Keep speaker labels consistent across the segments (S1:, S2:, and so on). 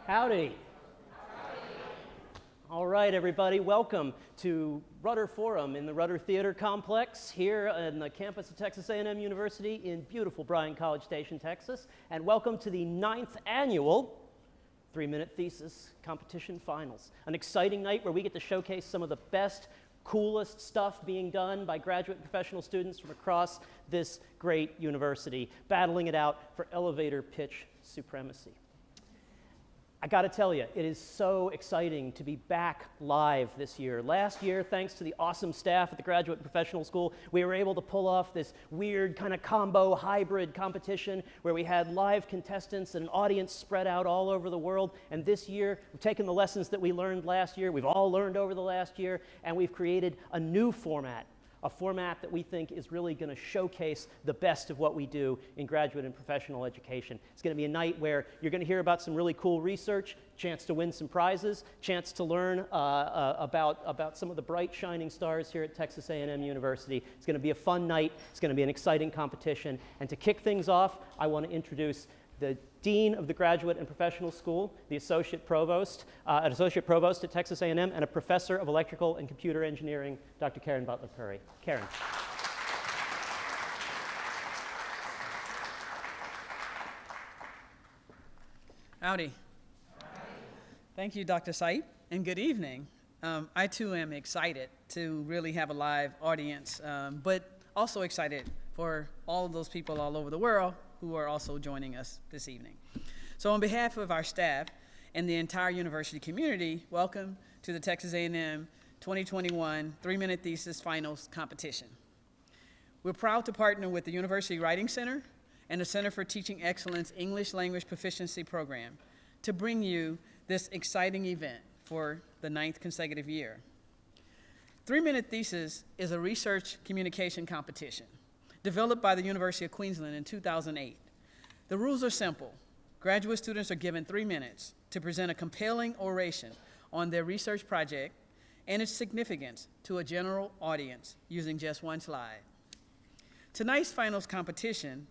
S1: Howdy. All right, everybody, welcome to Rudder Forum in the Rudder Theater Complex here on the campus of Texas A&M University in beautiful Bryan College Station, Texas. And welcome to the 9th annual 3-Minute Thesis Competition Finals. An exciting night where we get to showcase some of the best, coolest stuff being done by graduate and professional students from across this great university, battling it out for elevator pitch supremacy. I got to tell you, it is so exciting to be back live this year. Last year, thanks to the awesome staff at the Graduate and Professional School, we were able to pull off this weird kind of combo hybrid competition where we had live contestants and an audience spread out all over the world. And this year, we've taken the lessons that we learned last year, we've all learned over the last year, and we've created a new format. A format that we think is really going to showcase the best of what we do in graduate and professional education. It's going to be a night where you're going to hear about some really cool research, chance to win some prizes, chance to learn about some of the bright shining stars here at Texas A&M University. It's going to be a fun night. It's going to be an exciting competition. And to kick things off, I want to introduce the Dean of the Graduate and Professional School, the Associate Provost at Texas A&M, and a Professor of Electrical and Computer Engineering, Dr. Karen Butler-Curry. Karen.
S2: Howdy. Thank you, Dr. Sipe, and good evening. I too am excited to really have a live audience, but also excited for all of those people all over the world who are also joining us this evening. So on behalf of our staff and the entire university community, welcome to the Texas A&M 2021 3-Minute Thesis Finals Competition. We're proud to partner with the University Writing Center and the Center for Teaching Excellence English Language Proficiency Program to bring you this exciting event for the 9th consecutive year. 3-Minute Thesis is a research communication competition developed by the University of Queensland in 2008. The rules are simple. Graduate students are given 3 minutes to present a compelling oration on their research project and its significance to a general audience using just one slide. Tonight's finals competition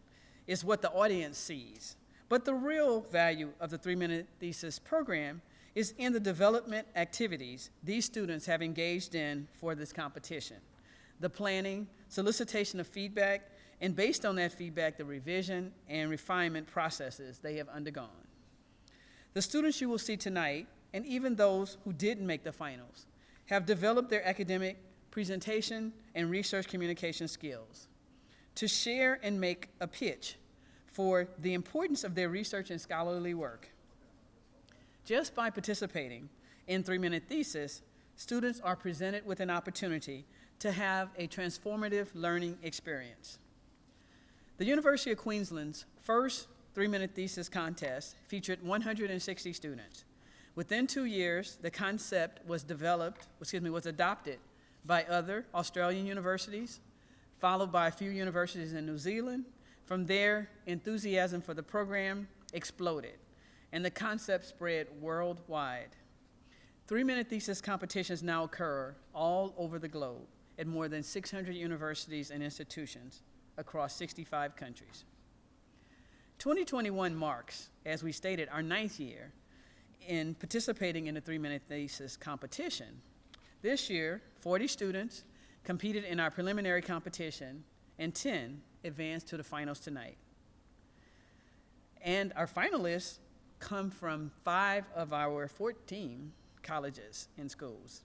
S2: is what the audience sees, but the real value of the 3-Minute Thesis program is in the development activities these students have engaged in for this competition. The planning, solicitation of feedback, and based on that feedback, the revision and refinement processes they have undergone. The students you will see tonight, and even those who didn't make the finals, have developed their academic presentation and research communication skills to share and make a pitch for the importance of their research and scholarly work. Just by participating in 3-Minute Thesis, students are presented with an opportunity to have a transformative learning experience. The University of Queensland's first 3-Minute Thesis contest featured 160 students. Within 2 years, the concept was adopted by other Australian universities, followed by a few universities in New Zealand. From there, enthusiasm for the program exploded, and the concept spread worldwide. 3-Minute Thesis competitions now occur all over the globe at more than 600 universities and institutions across 65 countries. 2021 marks, as we stated, our 9th year in participating in the 3-Minute Thesis competition. This year, 40 students competed in our preliminary competition, and 10 advanced to the finals tonight. And our finalists come from 5 of our 14 colleges and schools.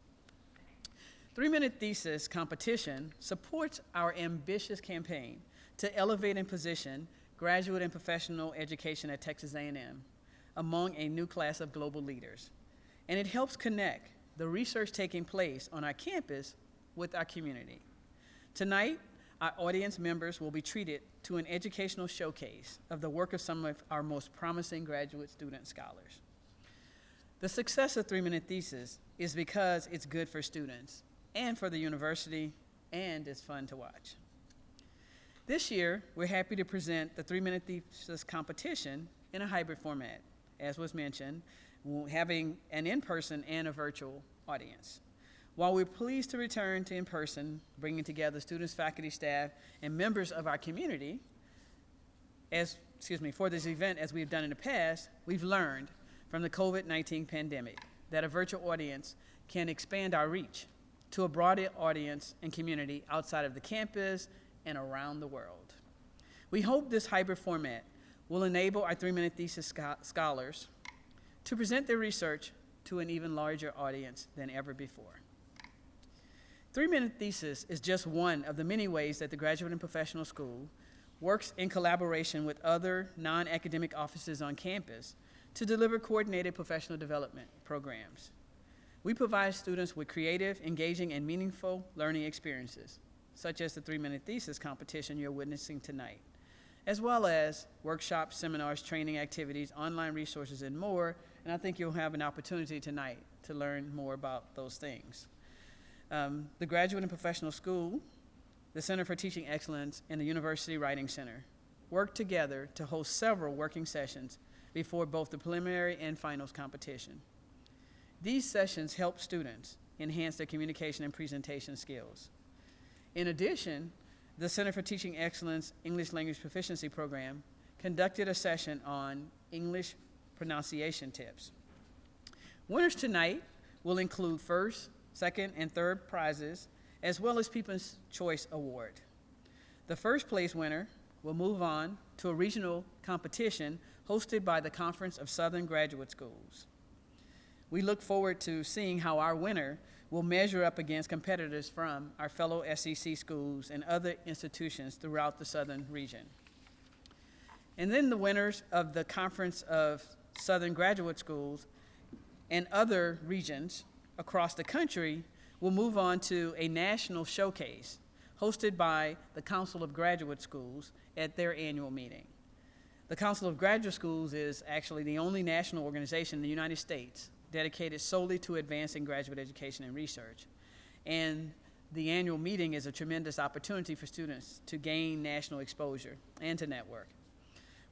S2: 3-Minute Thesis competition supports our ambitious campaign to elevate and position graduate and professional education at Texas A&M among a new class of global leaders. And it helps connect the research taking place on our campus with our community. Tonight, our audience members will be treated to an educational showcase of the work of some of our most promising graduate student scholars. The success of 3-Minute Thesis is because it's good for students and for the university, and it's fun to watch. This year, we're happy to present the 3-Minute Thesis competition in a hybrid format, as was mentioned, having an in-person and a virtual audience. While we're pleased to return to in-person, bringing together students, faculty, staff, and members of our community, for this event, as we've done in the past, we've learned from the COVID-19 pandemic that a virtual audience can expand our reach to a broader audience and community outside of the campus and around the world. We hope this hybrid format will enable our 3-minute thesis scholars to present their research to an even larger audience than ever before. 3-minute thesis is just one of the many ways that the Graduate and Professional School works in collaboration with other non-academic offices on campus to deliver coordinated professional development programs. We provide students with creative, engaging, and meaningful learning experiences, such as the 3-minute thesis competition you're witnessing tonight, as well as workshops, seminars, training activities, online resources, and more. And I think you'll have an opportunity tonight to learn more about those things. The Graduate and Professional School, the Center for Teaching Excellence, and the University Writing Center work together to host several working sessions before both the preliminary and finals competition. These sessions help students enhance their communication and presentation skills. In addition, the Center for Teaching Excellence English Language Proficiency Program conducted a session on English pronunciation tips. Winners tonight will include first, second, and third prizes, as well as People's Choice Award. The first place winner will move on to a regional competition hosted by the Conference of Southern Graduate Schools. We look forward to seeing how our winner will measure up against competitors from our fellow SEC schools and other institutions throughout the Southern region. And then the winners of the Conference of Southern Graduate Schools and other regions across the country will move on to a national showcase hosted by the Council of Graduate Schools at their annual meeting. The Council of Graduate Schools is actually the only national organization in the United States dedicated solely to advancing graduate education and research. And the annual meeting is a tremendous opportunity for students to gain national exposure and to network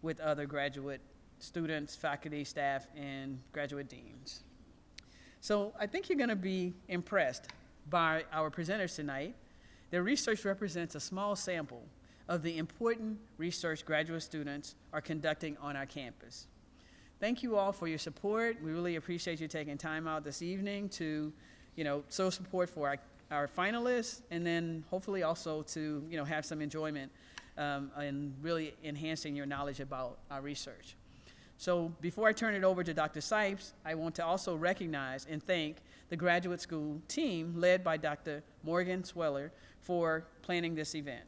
S2: with other graduate students, faculty, staff, and graduate deans. So I think you're going to be impressed by our presenters tonight. Their research represents a small sample of the important research graduate students are conducting on our campus. Thank you all for your support. We really appreciate you taking time out this evening to, show support for our finalists, and then hopefully also to, have some enjoyment and really enhancing your knowledge about our research. So before I turn it over to Dr. Sipes, I want to also recognize and thank the graduate school team led by Dr. Morgan Sweller for planning this event.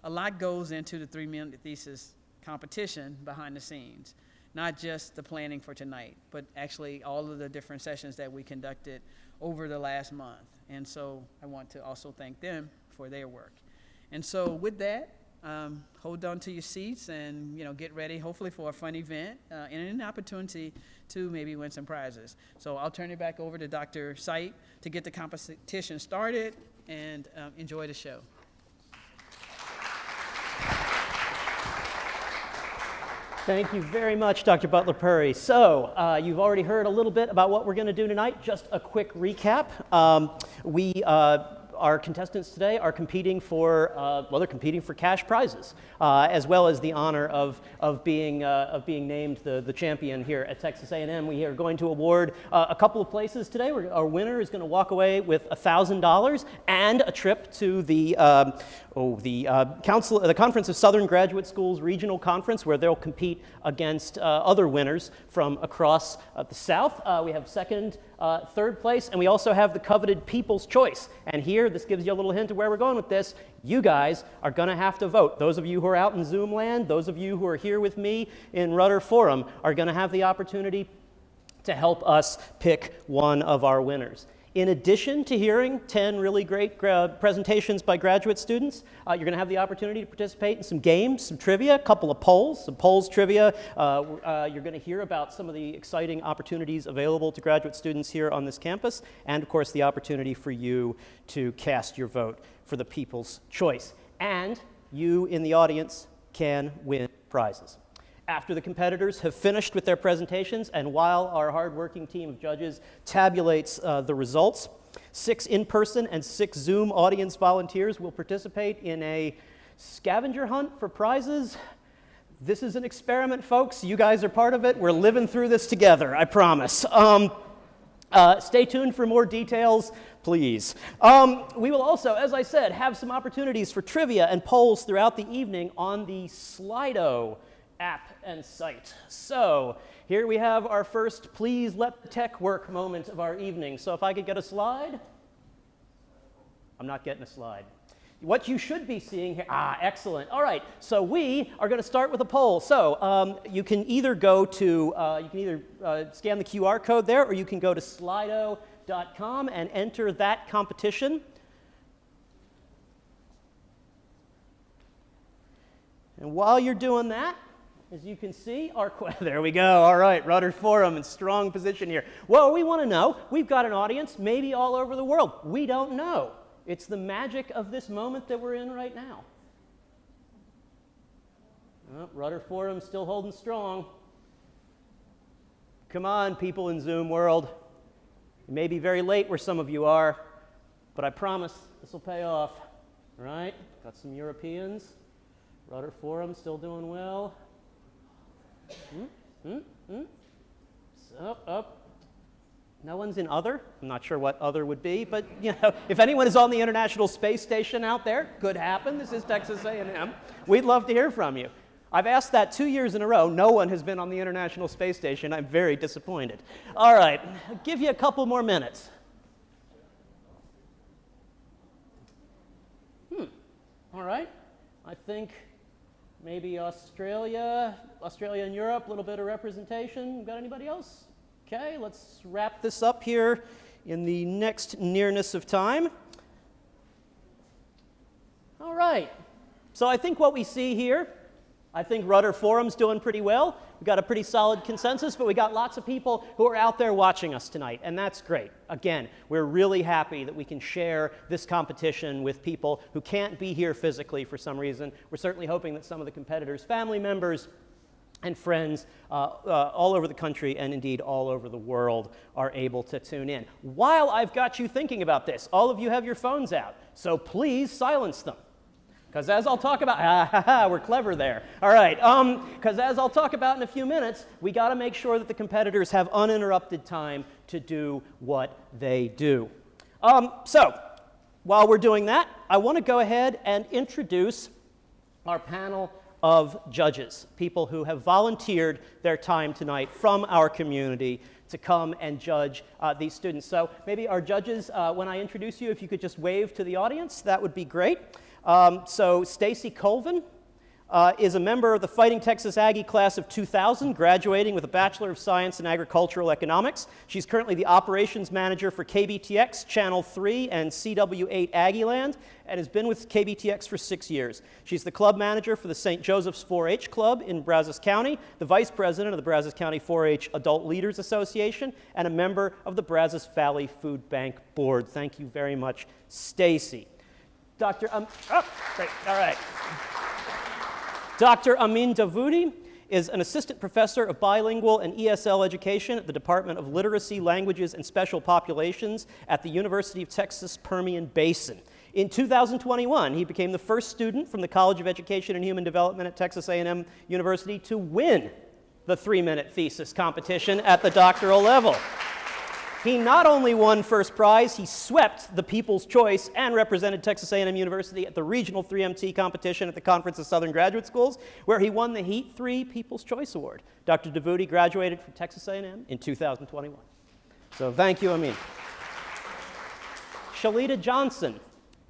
S2: A lot goes into the 3-minute thesis competition behind the scenes, not just the planning for tonight, but actually all of the different sessions that we conducted over the last month. And so I want to also thank them for their work. And so with that, hold on to your seats and get ready, hopefully for a fun event and an opportunity to maybe win some prizes. So I'll turn it back over to Dr. Sipe to get the competition started and enjoy the show.
S1: Thank you very much, Dr. Butler-Purry. So you've already heard a little bit about what we're going to do tonight. Just a quick recap. Our contestants today are competing for, they're competing for cash prizes, as well as the honor of being named the champion here at Texas A&M. We are going to award a couple of places today. Our winner is going to walk away with $1,000 and a trip to the Conference of Southern Graduate Schools Regional Conference, where they'll compete against other winners from across the South. We have second, third place, and we also have the coveted People's Choice. And here, this gives you a little hint of where we're going with this. You guys are going to have to vote. Those of you who are out in Zoom land, those of you who are here with me in Rudder Forum are going to have the opportunity to help us pick one of our winners. In addition to hearing 10 really great presentations by graduate students, you're going to have the opportunity to participate in some games, some trivia, a couple of polls, some polls trivia. You're going to hear about some of the exciting opportunities available to graduate students here on this campus, and of course the opportunity for you to cast your vote for the People's Choice. And you in the audience can win prizes. After the competitors have finished with their presentations, and while our hardworking team of judges tabulates the results, 6 in-person and 6 Zoom audience volunteers will participate in a scavenger hunt for prizes This is an experiment, folks. You guys are part of it. We're living through this together, I promise. Stay tuned for more details, please. We will also, as I said, have some opportunities for trivia and polls throughout the evening on the Slido app and site. So here we have our first please let the tech work moment of our evening. So if I could get a slide. I'm not getting a slide. What you should be seeing here, excellent. All right, so we are going to start with a poll. So you can either go to, scan the QR code there, or you can go to slido.com and enter that competition. And while you're doing that, as you can see, there we go. All right, Rudder Forum in strong position here. Well, we want to know, we've got an audience maybe all over the world. We don't know. It's the magic of this moment that we're in right now. Oh, Rudder Forum still holding strong. Come on, people in Zoom world. It may be very late where some of you are, but I promise this will pay off. All right, got some Europeans. Rudder Forum still doing well. So, up. No one's in other. I'm not sure what other would be, but if anyone is on the International Space Station out there, could happen. This is Texas A&M. We'd love to hear from you. I've asked that 2 years in a row. No one has been on the International Space Station. I'm very disappointed. All right, I'll give you a couple more minutes. All right, I think maybe Australia and Europe, a little bit of representation. Got anybody else? Okay, let's wrap this up here in the next nearness of time. All right, so I think what we see here, I think Rudder Forum's doing pretty well. We've got a pretty solid consensus, but we got lots of people who are out there watching us tonight, and that's great. Again, we're really happy that we can share this competition with people who can't be here physically for some reason. We're certainly hoping that some of the competitors' family members and friends all over the country and indeed all over the world are able to tune in. While I've got you thinking about this, all of you have your phones out, so please silence them. Because as I'll talk about, we're clever there. All right, because as I'll talk about in a few minutes, we got to make sure that the competitors have uninterrupted time to do what they do. So while we're doing that, I want to go ahead and introduce our panel of judges, people who have volunteered their time tonight from our community to come and judge these students. So maybe our judges, when I introduce you, if you could just wave to the audience, that would be great. So Stacy Colvin is a member of the Fighting Texas Aggie class of 2000, graduating with a Bachelor of Science in Agricultural Economics. She's currently the operations manager for KBTX, Channel 3, and CW8 Aggieland, and has been with KBTX for 6 years. She's the club manager for the St. Joseph's 4-H Club in Brazos County, the vice president of the Brazos County 4-H Adult Leaders Association, and a member of the Brazos Valley Food Bank Board. Thank you very much, Stacy. Dr. Amin Davoudi is an assistant professor of bilingual and ESL education at the Department of Literacy, Languages, and Special Populations at the University of Texas Permian Basin. In 2021, he became the first student from the College of Education and Human Development at Texas A&M University to win the 3-minute thesis competition at the doctoral level. He not only won first prize, he swept the People's Choice and represented Texas A&M University at the Regional 3MT competition at the Conference of Southern Graduate Schools, where he won the Heat 3 People's Choice Award. Dr. Davoudi graduated from Texas A&M in 2021. So thank you, Amin. Shalita Johnson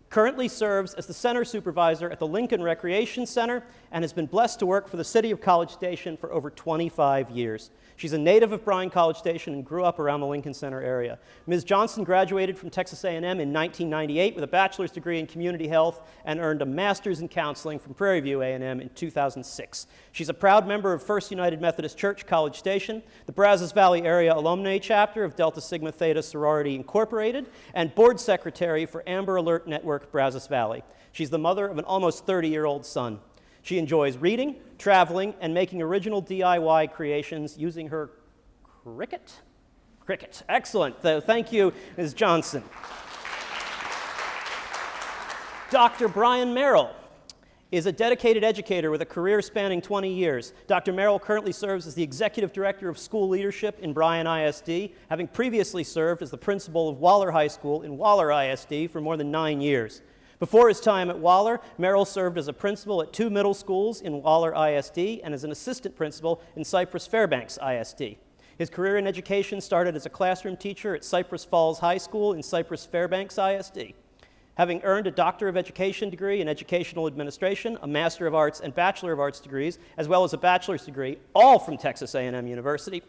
S1: currently serves as the center supervisor at the Lincoln Recreation Center and has been blessed to work for the city of College Station for over 25 years. She's a native of Bryan College Station and grew up around the Lincoln Center area. Ms. Johnson graduated from Texas A&M in 1998 with a bachelor's degree in community health and earned a master's in counseling from Prairie View A&M in 2006. She's a proud member of First United Methodist Church, College Station, the Brazos Valley Area Alumni Chapter of Delta Sigma Theta Sorority Incorporated, and board secretary for Amber Alert Network Brazos Valley. She's the mother of an almost 30-year-old son. She enjoys reading, traveling, and making original DIY creations using her Cricut. Excellent. Thank you, Ms. Johnson. Dr. Brian Merrill is a dedicated educator with a career spanning 20 years. Dr. Merrill currently serves as the Executive Director of School Leadership in Bryan ISD, having previously served as the principal of Waller High School in Waller ISD for more than 9 years. Before his time at Waller, Merrill served as a principal at 2 middle schools in Waller ISD and as an assistant principal in Cypress Fairbanks ISD. His career in education started as a classroom teacher at Cypress Falls High School in Cypress Fairbanks ISD. Having earned a Doctor of Education degree in Educational Administration, a Master of Arts and Bachelor of Arts degrees, as well as a bachelor's degree, all from Texas A&M University,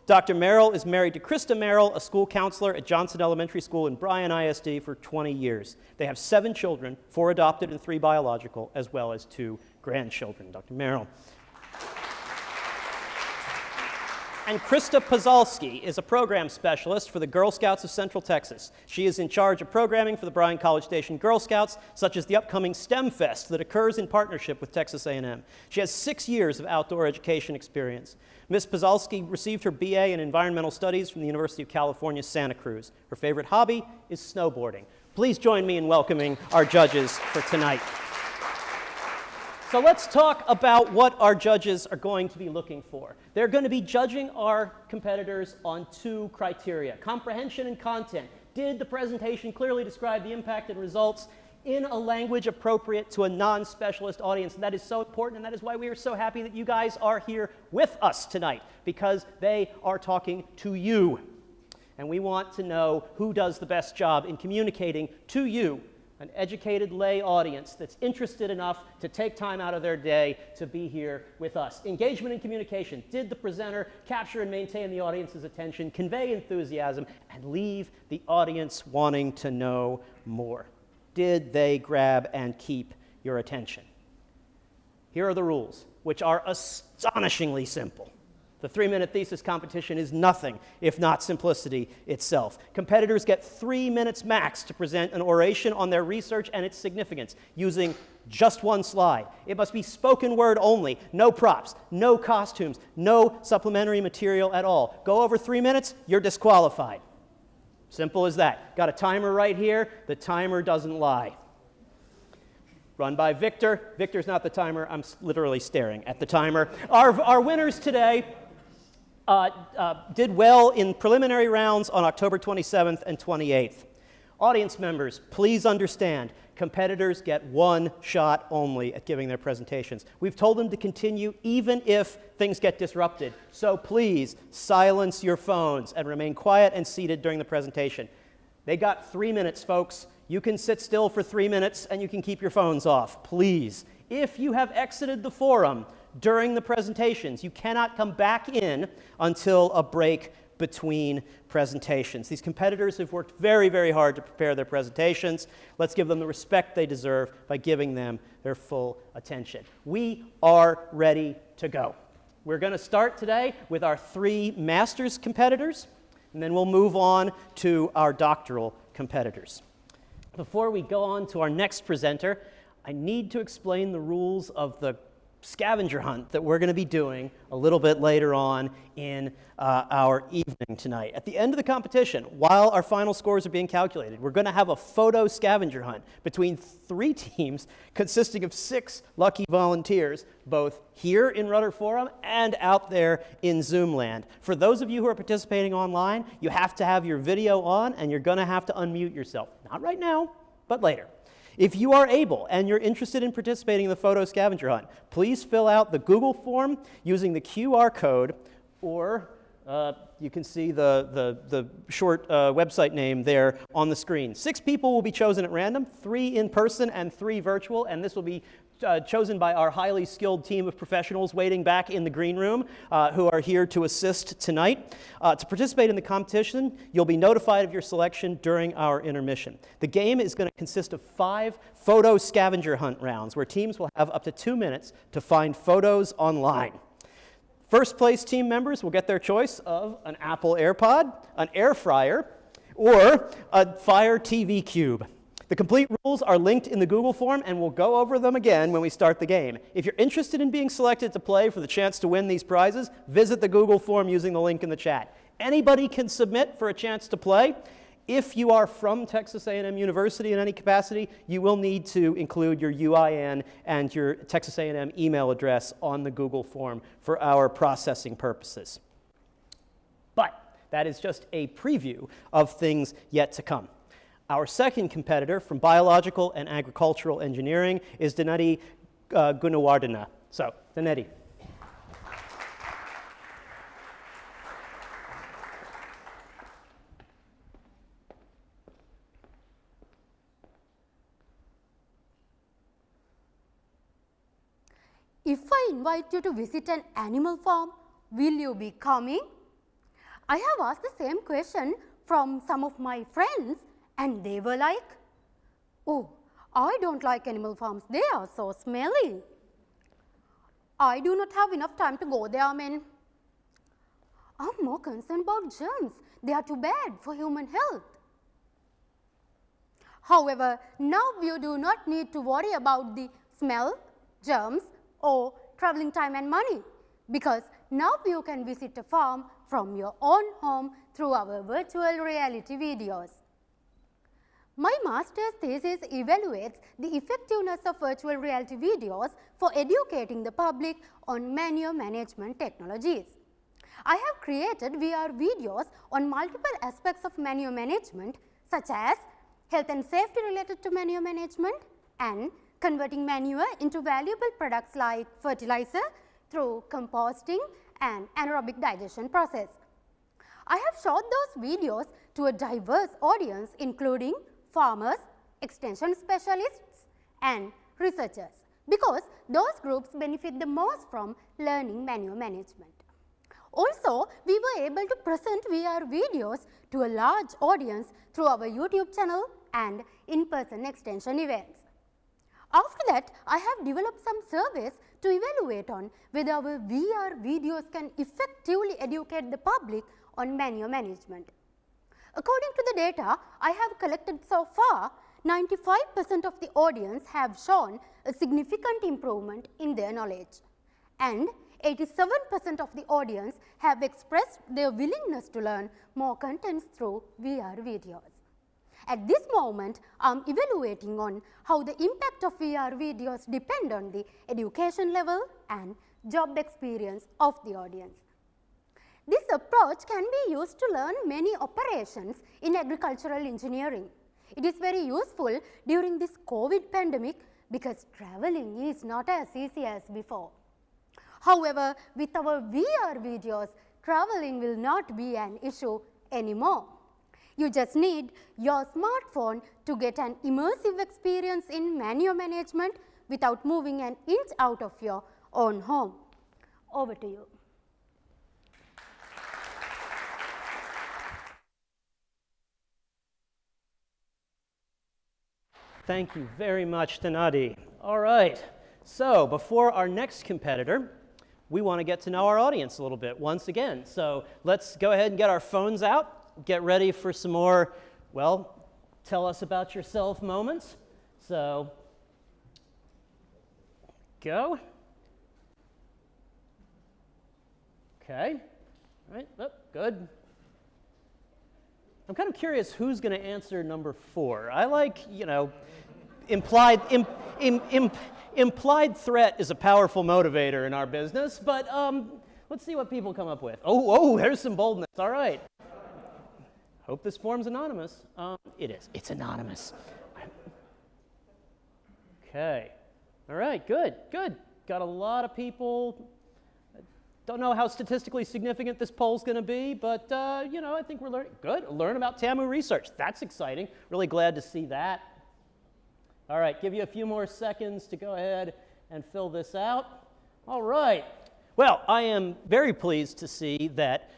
S1: Dr. Merrill is married to Krista Merrill, a school counselor at Johnson Elementary School in Bryan ISD for 20 years. They have 7 children, 4 adopted and 3 biological, as well as 2 grandchildren. Dr. Merrill. And Krista Pazalski is a program specialist for the Girl Scouts of Central Texas. She is in charge of programming for the Bryan College Station Girl Scouts, such as the upcoming STEM Fest that occurs in partnership with Texas A&M. She has 6 years of outdoor education experience. Ms. Pazalski received her BA in Environmental Studies from the University of California, Santa Cruz. Her favorite hobby is snowboarding. Please join me in welcoming our judges for tonight. So let's talk about what our judges are going to be looking for. They're going to be judging our competitors on 2 criteria, comprehension and content. Did the presentation clearly describe the impact and results in a language appropriate to a non-specialist audience? And that is so important, and that is why we are so happy that you guys are here with us tonight, because they are talking to you. And we want to know who does the best job in communicating to you, an educated lay audience that's interested enough to take time out of their day to be here with us. Engagement and communication. Did the presenter capture and maintain the audience's attention, convey enthusiasm, and leave the audience wanting to know more? Did they grab and keep your attention? Here are the rules, which are astonishingly simple. The 3-minute thesis competition is nothing if not simplicity itself. Competitors get 3 minutes max to present an oration on their research and its significance using just 1 slide. It must be spoken word only, no props, no costumes, no supplementary material at all. Go over 3 minutes, you're disqualified. Simple as that. Got a timer right here. The timer doesn't lie. Run by Victor. Victor's not the timer. I'm literally staring at the timer. Our winners today did well in preliminary rounds on October 27th and 28th. Audience members, please understand, competitors get 1 shot only at giving their presentations. We've told them to continue even if things get disrupted. So please silence your phones and remain quiet and seated during the presentation. They got 3 minutes, folks. You can sit still for 3 minutes and you can keep your phones off, please. If you have exited the forum during the presentations, you cannot come back in until a break between presentations. These competitors have worked very, very hard to prepare their presentations. Let's give them the respect they deserve by giving them their full attention. We are ready to go. We're going to start today with our 3 master's competitors, and then we'll move on to our doctoral competitors. Before we go on to our next presenter, I need to explain the rules of the scavenger hunt that we're going to be doing a little bit later on in our evening tonight. At the end of the competition, while our final scores are being calculated, we're going to have a photo scavenger hunt between 3 teams consisting of 6 lucky volunteers, both here in Rudder Forum and out there in Zoom land. For those of you who are participating online, you have to have your video on and you're going to have to unmute yourself. Not right now, but later. If you are able and you're interested in participating in the photo scavenger hunt, please fill out the Google form using the QR code, or you can see the short website name there on the screen. 6 people will be chosen at random, 3 in person and 3 virtual, and this will be chosen by our highly skilled team of professionals waiting back in the green room who are here to assist tonight. To participate in the competition, you'll be notified of your selection during our intermission. The game is going to consist of 5 photo scavenger hunt rounds where teams will have up to 2 minutes to find photos online. First place team members will get their choice of an Apple AirPod, an air fryer, or a Fire TV Cube. The complete rules are linked in the Google form, and we'll go over them again when we start the game. If you're interested in being selected to play for the chance to win these prizes, visit the Google form using the link in the chat. Anybody can submit for a chance to play. If you are from Texas A&M University in any capacity, you will need to include your UIN and your Texas A&M email address on the Google form for our processing purposes. But that is just a preview of things yet to come. Our second competitor from biological and agricultural engineering is Daneti Gunawardena. So, Daneti.
S3: If I invite you to visit an animal farm, will you be coming? I have asked the same question from some of my friends and they were like, oh, I don't like animal farms, they are so smelly. I do not have enough time to go there, man. I'm more concerned about germs, they are too bad for human health. However, now you do not need to worry about the smell, germs, or traveling time and money, because now you can visit a farm from your own home through our virtual reality videos. My master's thesis evaluates the effectiveness of virtual reality videos for educating the public on manure management technologies. I have created VR videos on multiple aspects of manure management, such as health and safety related to manure management and converting manure into valuable products like fertilizer through composting and anaerobic digestion process. I have showed those videos to a diverse audience including farmers, extension specialists and researchers, because those groups benefit the most from learning manure management. Also, we were able to present VR videos to a large audience through our YouTube channel and in-person extension events. After that, I have developed some surveys to evaluate on whether our VR videos can effectively educate the public on manure management. According to the data I have collected so far, 95% of the audience have shown a significant improvement in their knowledge, and 87% of the audience have expressed their willingness to learn more contents through VR videos. At this moment, I am evaluating on how the impact of VR videos depend on the education level and job experience of the audience. This approach can be used to learn many operations in agricultural engineering. It is very useful during this COVID pandemic because traveling is not as easy as before. However, with our VR videos, traveling will not be an issue anymore. You just need your smartphone to get an immersive experience in manure management without moving an inch out of your own home. Over to you.
S1: Thank you very much, Daneti. All right, so before our next competitor, we want to get to know our audience a little bit once again. So let's go ahead and get our phones out. Get ready for some more, well, tell us about yourself moments. So, go. Okay, all right, oh, good. I'm kind of curious who's going to answer number 4. I like, you know, implied threat is a powerful motivator in our business, but let's see what people come up with. Oh, there's some boldness, all right. Hope this form's anonymous. It is. It's anonymous. Okay. All right. Good. Got a lot of people. Don't know how statistically significant this poll's going to be, but you know, I think we're learning. Good. Learn about TAMU research. That's exciting. Really glad to see that. All right. Give you a few more seconds to go ahead and fill this out. All right. Well, I am very pleased to see that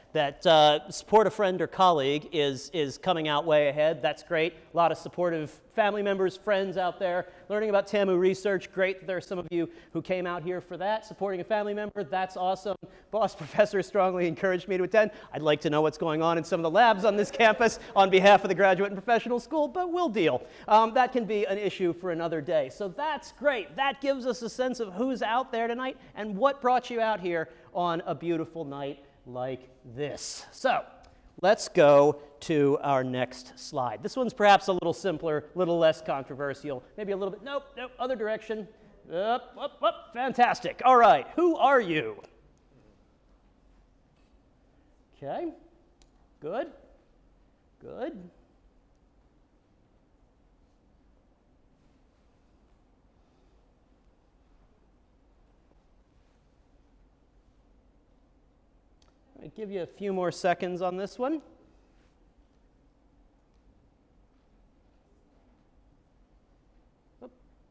S1: support a friend or colleague is coming out way ahead. That's great. A lot of supportive family members, friends out there learning about TAMU research. Great that there are some of you who came out here for that. Supporting a family member, that's awesome. Boss professor strongly encouraged me to attend. I'd like to know what's going on in some of the labs on this campus on behalf of the Graduate and Professional School, but we'll deal. That can be an issue for another day. So that's great. That gives us a sense of who's out there tonight and what brought you out here on a beautiful night like this. So let's go to our next slide. This one's perhaps a little simpler, a little less controversial, maybe a little bit, nope, other direction. Up, fantastic. All right, who are you? Okay, good. I'll give you a few more seconds on this one.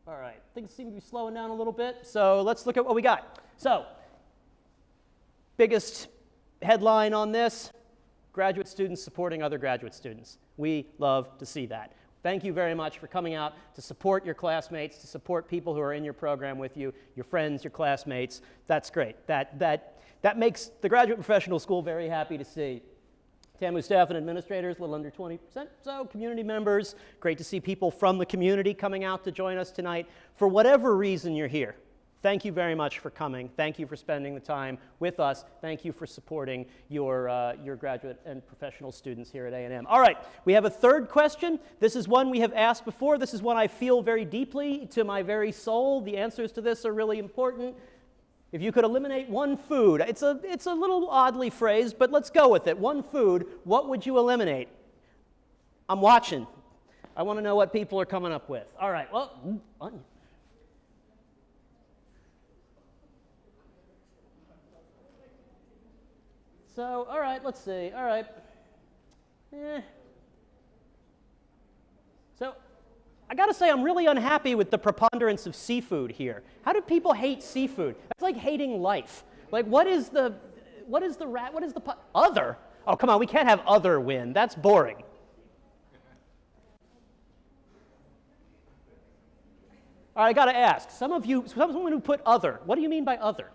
S1: All right, things seem to be slowing down a little bit, so let's look at what we got. So, biggest headline on this, graduate students supporting other graduate students. We love to see that. Thank you very much for coming out to support your classmates, to support people who are in your program with you, your friends, your classmates. That's great. That makes the Graduate Professional School very happy to see. TAMU staff and administrators, a little under 20%, so community members. Great to see people from the community coming out to join us tonight. For whatever reason you're here, thank you very much for coming. Thank you for spending the time with us. Thank you for supporting your graduate and professional students here at A&M. All right, we have a third question. This is one we have asked before. This is one I feel very deeply to my very soul. The answers to this are really important. If you could eliminate one food, it's a little oddly phrased, but let's go with it. One food, what would you eliminate? I'm watching. I want to know what people are coming up with. All right, well, onion. So, all right, let's see. All right. So, I got to say, I'm really unhappy with the preponderance of seafood here. How do people hate seafood? That's like hating life. Like, what is the other? Oh, come on, we can't have other win. That's boring. All right, I got to ask. Someone who put other, what do you mean by other?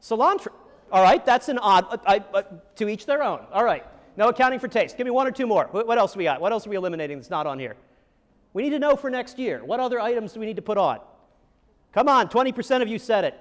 S1: Cilantro. All right, that's an odd, to each their own. All right. No accounting for taste. Give me one or two more. What else we got? What else are we eliminating that's not on here? We need to know for next year. What other items do we need to put on? Come on, 20% of you said it.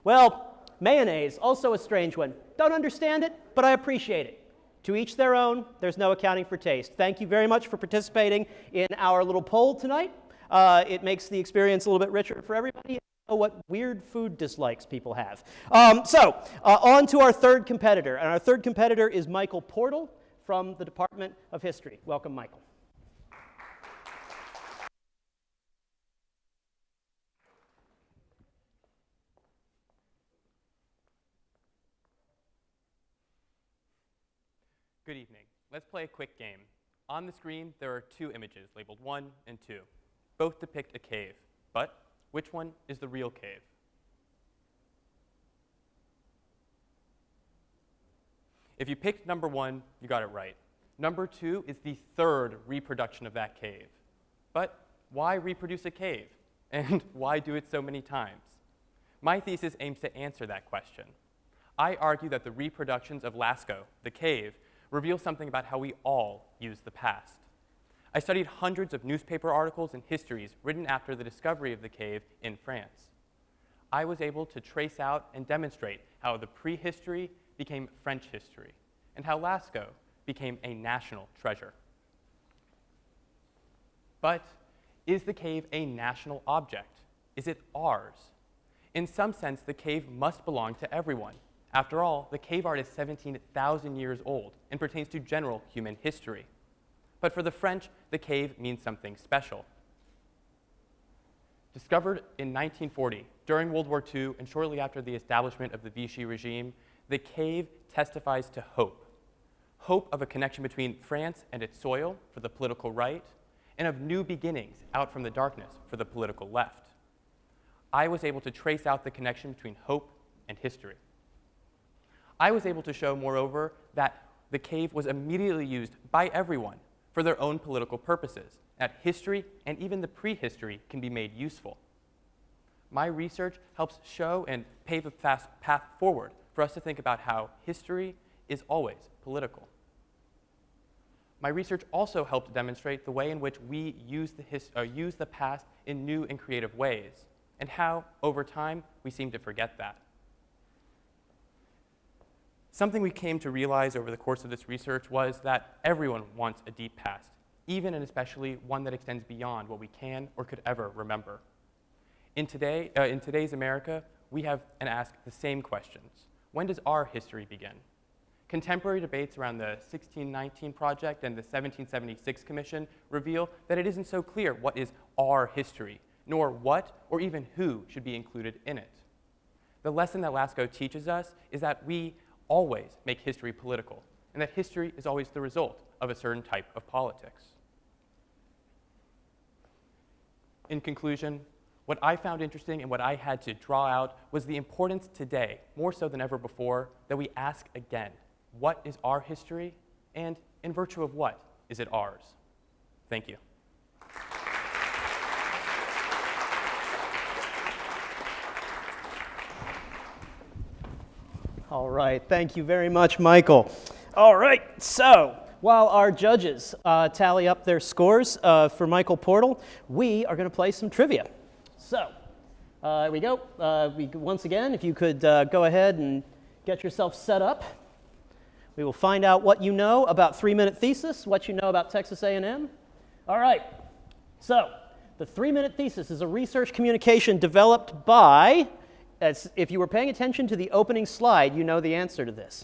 S1: Well, mayonnaise, also a strange one. Don't understand it, but I appreciate it. To each their own. There's no accounting for taste. Thank you very much for participating in our little poll tonight. It makes the experience a little bit richer for everybody. What weird food dislikes people have. On to our third competitor. And our third competitor is Michael Portal from the Department of History. Welcome, Michael.
S4: Good evening. Let's play a quick game. On the screen, there are two images labeled 1 and 2. Both depict a cave, but which one is the real cave? If you picked number 1, you got it right. Number 2 is the third reproduction of that cave. But why reproduce a cave? And why do it so many times? My thesis aims to answer that question. I argue that the reproductions of Lascaux, the cave, reveal something about how we all use the past. I studied hundreds of newspaper articles and histories written after the discovery of the cave in France. I was able to trace out and demonstrate how the prehistory became French history, and how Lascaux became a national treasure. But is the cave a national object? Is it ours? In some sense, the cave must belong to everyone. After all, the cave art is 17,000 years old and pertains to general human history. But for the French, the cave means something special. Discovered in 1940, during World War II and shortly after the establishment of the Vichy regime, the cave testifies to hope. Hope of a connection between France and its soil for the political right, and of new beginnings out from the darkness for the political left. I was able to trace out the connection between hope and history. I was able to show, moreover, that the cave was immediately used by everyone for their own political purposes, that history and even the prehistory can be made useful. My research helps show and pave a fast path forward for us to think about how history is always political. My research also helped demonstrate the way in which we use the past in new and creative ways, and how, over time, we seem to forget that. Something we came to realize over the course of this research was that everyone wants a deep past, even and especially one that extends beyond what we can or could ever remember. In today's America, we have and ask the same questions. When does our history begin? Contemporary debates around the 1619 Project and the 1776 Commission reveal that it isn't so clear what is our history, nor what or even who should be included in it. The lesson that LASCO teaches us is that we always make history political, and that history is always the result of a certain type of politics. In conclusion, what I found interesting and what I had to draw out was the importance today, more so than ever before, that we ask again, what is our history, and in virtue of what is it ours? Thank you.
S1: All right, thank you very much, Michael. All right, so while our judges tally up their scores for Michael Portal, we are going to play some trivia. So, here we go. Once again, if you could go ahead and get yourself set up. We will find out what you know about 3-minute thesis, what you know about Texas A&M. All right, so the 3-minute thesis is a research communication developed by, if you were paying attention to the opening slide, you know the answer to this.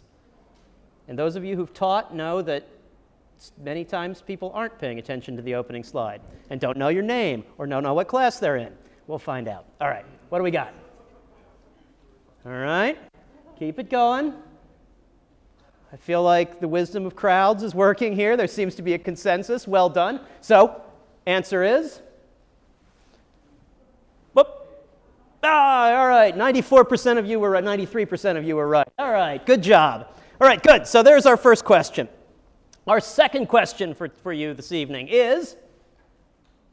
S1: And those of you who've taught know that many times people aren't paying attention to the opening slide and don't know your name or don't know what class they're in. We'll find out. All right, what do we got? All right, keep it going. I feel like the wisdom of crowds is working here. There seems to be a consensus. Well done. So, answer is? Whoop. All right, 94% of you were right, 93% of you were right. All right, good job. All right, good. So there's our first question. Our second question for you this evening is,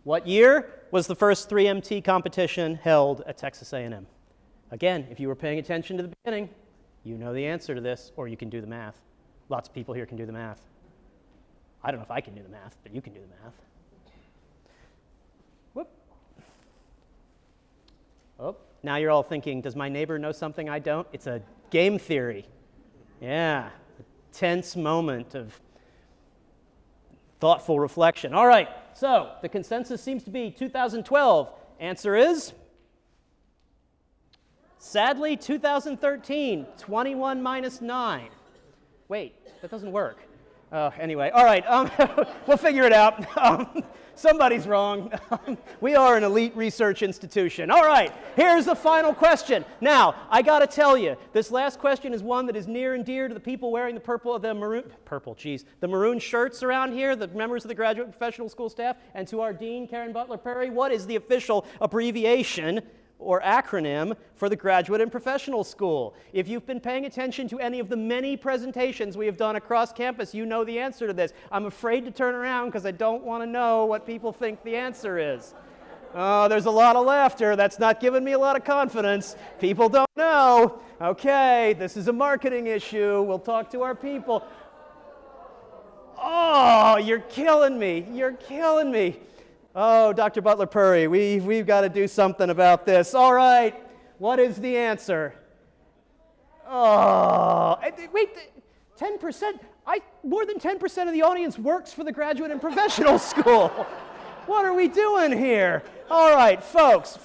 S1: what year was the first 3MT competition held at Texas A&M? Again, if you were paying attention to the beginning, you know the answer to this, or you can do the math. Lots of people here can do the math. I don't know if I can do the math, but you can do the math. Whoop. Oh, now you're all thinking, does my neighbor know something I don't? It's a game theory. Yeah, a tense moment of thoughtful reflection. All right, so the consensus seems to be 2012. Answer is? Sadly, 2013, 21 minus 9. Wait, that doesn't work. Anyway, all right, we'll figure it out. Somebody's wrong. We are an elite research institution. All right, here's the final question. Now, I got to tell you, this last question is one that is near and dear to the people wearing the maroon shirts around here, the members of the graduate and professional school staff, and to our dean, Karen Butler Perry. What is the official abbreviation or acronym for the Graduate and Professional School? If you've been paying attention to any of the many presentations we have done across campus, you know the answer to this. I'm afraid to turn around because I don't want to know what people think the answer is. Oh, there's a lot of laughter. That's not giving me a lot of confidence. People don't know. Okay, this is a marketing issue. We'll talk to our people. Oh, you're killing me. You're killing me. Oh, Dr. Butler Perry, we've got to do something about this. All right, what is the answer? Oh, wait, 10%? More than 10% of the audience works for the Graduate and Professional School. What are we doing here? All right, folks,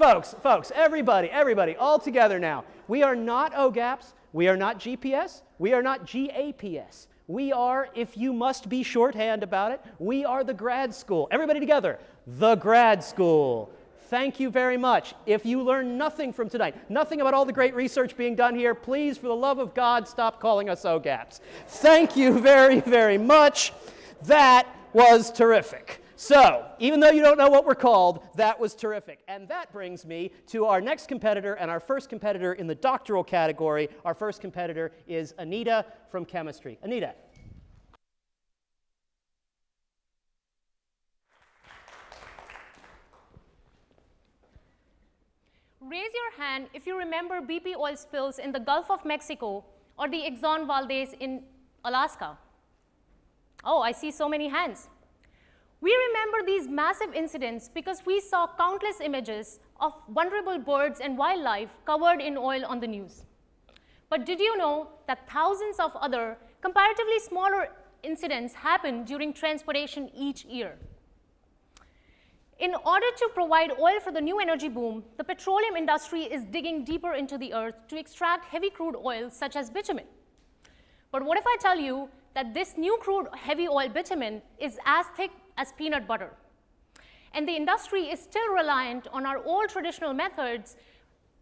S1: everybody, all together now. We are not OGAPS, we are not GPS, we are not GAPS. We are, if you must be shorthand about it, we are the grad school. Everybody together, the grad school. Thank you very much. If you learned nothing from tonight, nothing about all the great research being done here, please, for the love of God, stop calling us OGAPs. Thank you very, very much. That was terrific. So, even though you don't know what we're called, that was terrific. And that brings me to our next competitor and our first competitor in the doctoral category. Our first competitor is Anita from chemistry. Anita.
S5: Raise your hand if you remember BP oil spills in the Gulf of Mexico or the Exxon Valdez in Alaska. Oh, I see so many hands. We remember these massive incidents because we saw countless images of vulnerable birds and wildlife covered in oil on the news. But did you know that thousands of other comparatively smaller incidents happen during transportation each year? In order to provide oil for the new energy boom, the petroleum industry is digging deeper into the earth to extract heavy crude oil such as bitumen. But what if I tell you that this new crude heavy oil bitumen is as thick as peanut butter? And the industry is still reliant on our old traditional methods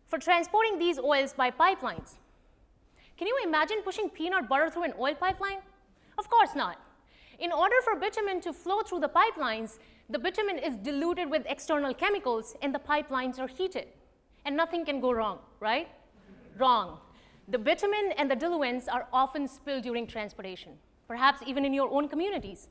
S5: for transporting these oils by pipelines. Can you imagine pushing peanut butter through an oil pipeline? Of course not. In order for bitumen to flow through the pipelines, the bitumen is diluted with external chemicals and the pipelines are heated. And nothing can go wrong, right? Wrong. The bitumen and the diluents are often spilled during transportation, perhaps even in your own communities.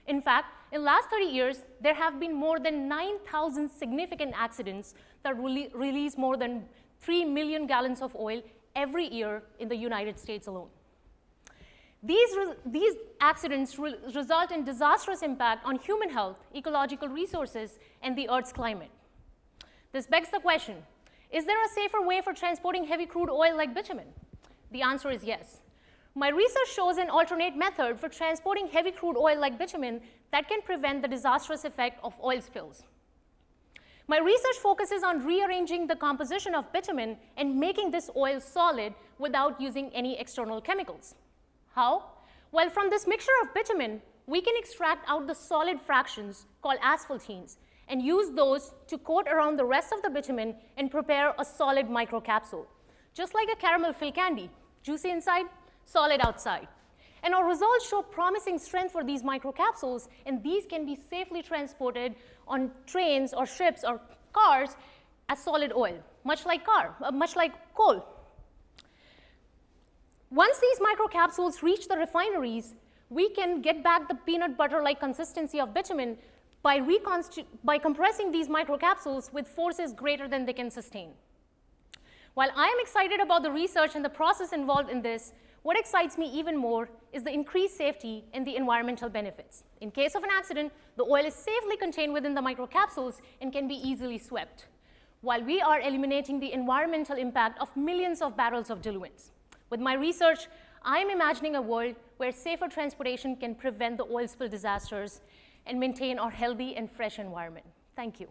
S5: In fact, in the last 30 years, there have been more than 9,000 significant accidents that release more than 3 million gallons of oil every year in the United States alone. These accidents result in disastrous impact on human health, ecological resources, and the Earth's climate. This begs the question, is there a safer way for transporting heavy crude oil like bitumen? The answer is yes. My research shows an alternate method for transporting heavy crude oil like bitumen that can prevent the disastrous effect of oil spills. My research focuses on rearranging the composition of bitumen and making this oil solid without using any external chemicals. How? Well, from this mixture of bitumen, we can extract out the solid fractions called asphaltenes and use those to coat around the rest of the bitumen and prepare a solid microcapsule, just like a caramel-filled candy, juicy inside, solid outside. And our results show promising strength for these microcapsules, and these can be safely transported on trains or ships or cars as solid oil, much like coal. Once these microcapsules reach the refineries, we can get back the peanut butter-like consistency of bitumen by compressing these microcapsules with forces greater than they can sustain. While I am excited about the research and the process involved in this, what excites me even more is the increased safety and the environmental benefits. In case of an accident, the oil is safely contained within the microcapsules and can be easily swept, while we are eliminating the environmental impact of millions of barrels of diluents. With my research, I am imagining a world where safer transportation can prevent the oil spill disasters and maintain our healthy and fresh environment. Thank you.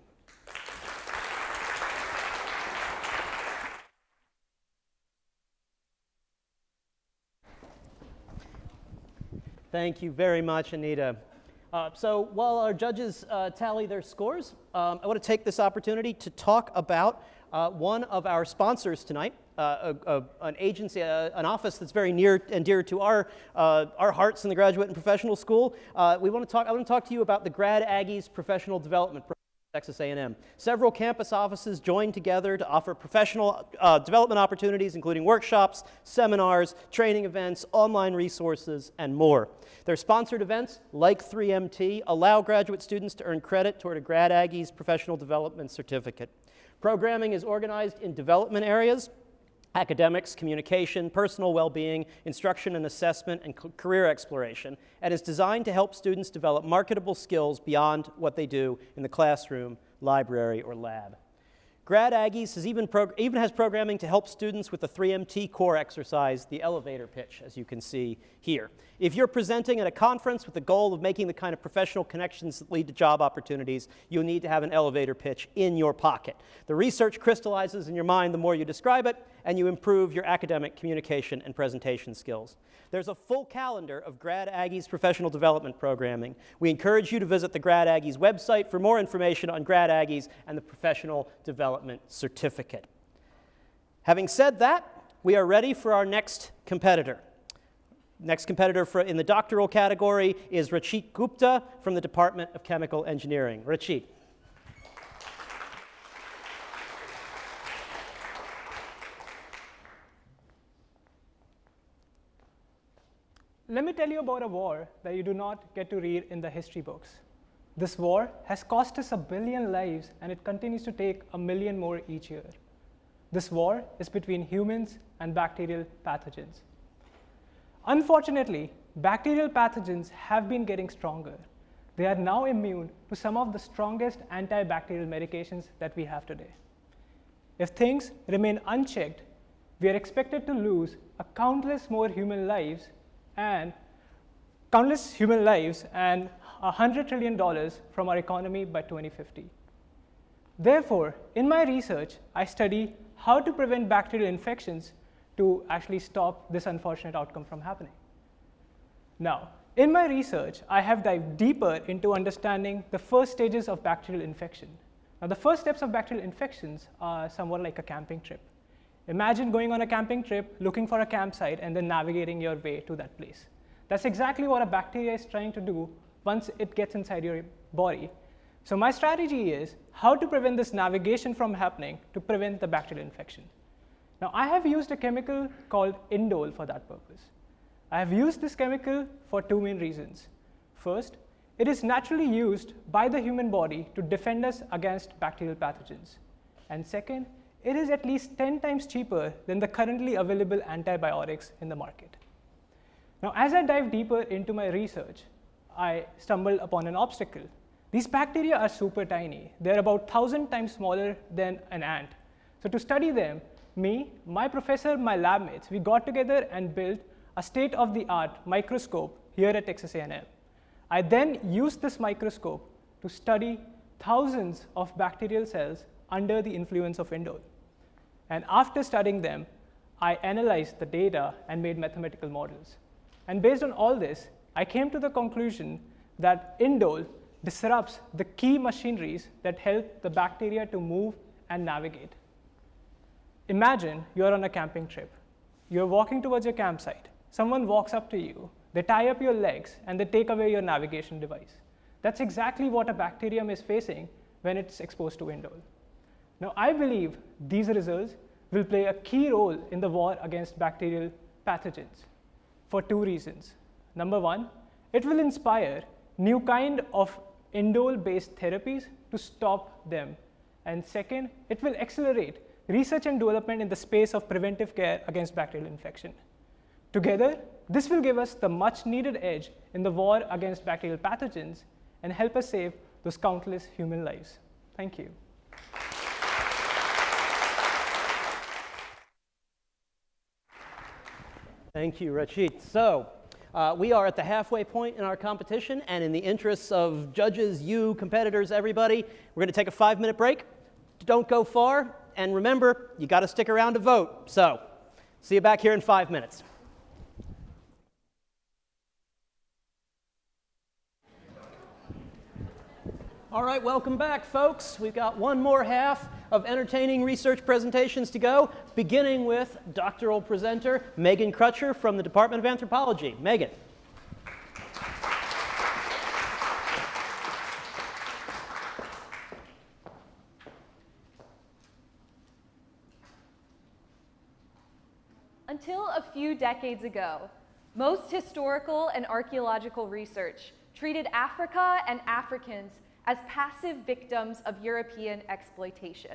S1: Thank you very much, Anita. So while our judges tally their scores, I want to take this opportunity to talk about one of our sponsors tonight, an agency, an office that's very near and dear to our hearts in the Graduate and Professional School. I want to talk to you about the Grad Aggies Professional Development Program at Texas A&M. Several campus offices joined together to offer professional development opportunities, including workshops, seminars, training events, online resources, and more. Their sponsored events, like 3MT, allow graduate students to earn credit toward a Grad Aggies Professional Development Certificate. Programming is organized in development areas: academics, communication, personal well-being, instruction and assessment, and career exploration, and is designed to help students develop marketable skills beyond what they do in the classroom, library, or lab. Grad Aggies even has programming to help students with the 3MT core exercise, the elevator pitch, as you can see here. If you're presenting at a conference with the goal of making the kind of professional connections that lead to job opportunities, you'll need to have an elevator pitch in your pocket. The research crystallizes in your mind the more you describe it, and you improve your academic communication and presentation skills. There's a full calendar of Grad Aggies professional development programming. We encourage you to visit the Grad Aggies website for more information on Grad Aggies and the Professional Development Certificate. Having said that, we are ready for our next competitor. Next competitor in the doctoral category is Rachit Gupta from the Department of Chemical Engineering. Rachit.
S6: Let me tell you about a war that you do not get to read in the history books. This war has cost us 1 billion lives, and it continues to take 1 million more each year. This war is between humans and bacterial pathogens. Unfortunately, bacterial pathogens have been getting stronger. They are now immune to some of the strongest antibacterial medications that we have today. If things remain unchecked, we are expected to lose countless human lives and $100 trillion from our economy by 2050. Therefore, in my research, I study how to prevent bacterial infections to actually stop this unfortunate outcome from happening. Now, in my research, I have dived deeper into understanding the first stages of bacterial infection. Now, the first steps of bacterial infections are somewhat like a camping trip. Imagine going on a camping trip, looking for a campsite, and then navigating your way to that place. That's exactly what a bacteria is trying to do once it gets inside your body. So my strategy is how to prevent this navigation from happening to prevent the bacterial infection. Now, I have used a chemical called indole for that purpose. I have used this chemical for two main reasons. First, it is naturally used by the human body to defend us against bacterial pathogens. And second, it is at least 10 times cheaper than the currently available antibiotics in the market. Now, as I dive deeper into my research, I stumbled upon an obstacle. These bacteria are super tiny. They're about 1,000 times smaller than an ant. So to study them, me, my professor, my lab mates, we got together and built a state-of-the-art microscope here at Texas A&M. I then used this microscope to study thousands of bacterial cells under the influence of indole. And after studying them, I analyzed the data and made mathematical models. And based on all this, I came to the conclusion that indole disrupts the key machineries that help the bacteria to move and navigate. Imagine you're on a camping trip. You're walking towards your campsite. Someone walks up to you, they tie up your legs, and they take away your navigation device. That's exactly what a bacterium is facing when it's exposed to indole. Now, I believe these results will play a key role in the war against bacterial pathogens for two reasons. Number one, it will inspire new kind of indole-based therapies to stop them. And second, it will accelerate research and development in the space of preventive care against bacterial infection. Together, this will give us the much-needed edge in the war against bacterial pathogens and help us save those countless human lives. Thank you.
S1: Thank you, Rachit. So we are at the halfway point in our competition, and in the interests of judges, you, competitors, everybody, we're going to take a 5-minute break. Don't go far, and remember, you got to stick around to vote. So see you back here in 5 minutes. All right, welcome back, folks. We've got one more half of entertaining research presentations to go, beginning with doctoral presenter Megan Crutcher from the Department of Anthropology. Megan.
S7: Until a few decades ago, most historical and archaeological research treated Africa and Africans as passive victims of European exploitation.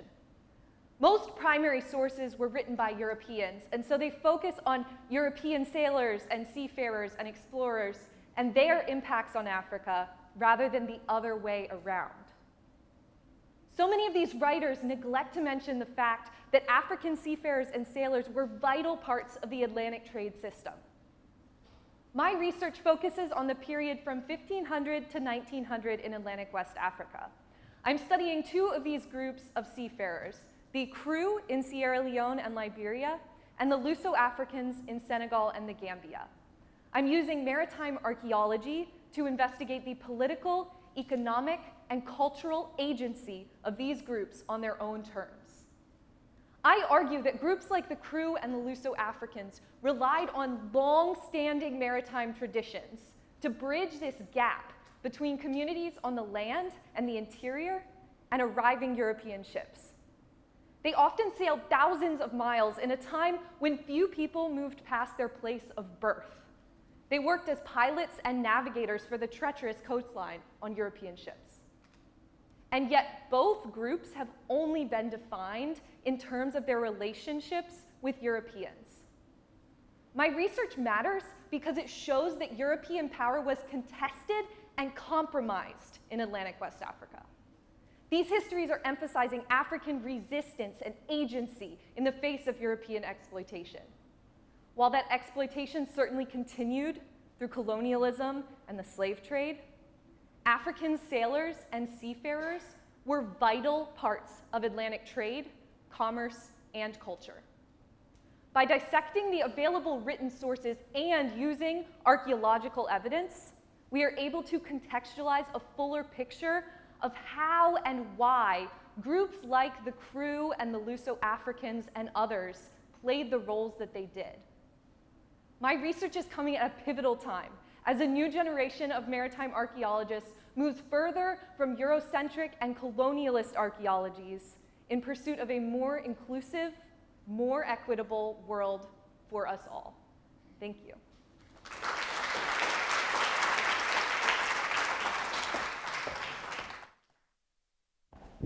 S7: Most primary sources were written by Europeans, and so they focus on European sailors and seafarers and explorers and their impacts on Africa rather than the other way around. So many of these writers neglect to mention the fact that African seafarers and sailors were vital parts of the Atlantic trade system. My research focuses on the period from 1500 to 1900 in Atlantic West Africa. I'm studying two of these groups of seafarers, the Kru in Sierra Leone and Liberia, and the Luso-Africans in Senegal and the Gambia. I'm using maritime archaeology to investigate the political, economic, and cultural agency of these groups on their own terms. I argue that groups like the Kru and the Luso-Africans relied on long-standing maritime traditions to bridge this gap between communities on the land and the interior and arriving European ships. They often sailed thousands of miles in a time when few people moved past their place of birth. They worked as pilots and navigators for the treacherous coastline on European ships. And yet, both groups have only been defined in terms of their relationships with Europeans. My research matters because it shows that European power was contested and compromised in Atlantic West Africa. These histories are emphasizing African resistance and agency in the face of European exploitation. While that exploitation certainly continued through colonialism and the slave trade, African sailors and seafarers were vital parts of Atlantic trade, commerce, and culture. By dissecting the available written sources and using archaeological evidence, we are able to contextualize a fuller picture of how and why groups like the Crew and the Luso-Africans and others played the roles that they did. My research is coming at a pivotal time as a new generation of maritime archaeologists moves further from Eurocentric and colonialist archaeologies in pursuit of a more inclusive, more equitable world for us all. Thank you.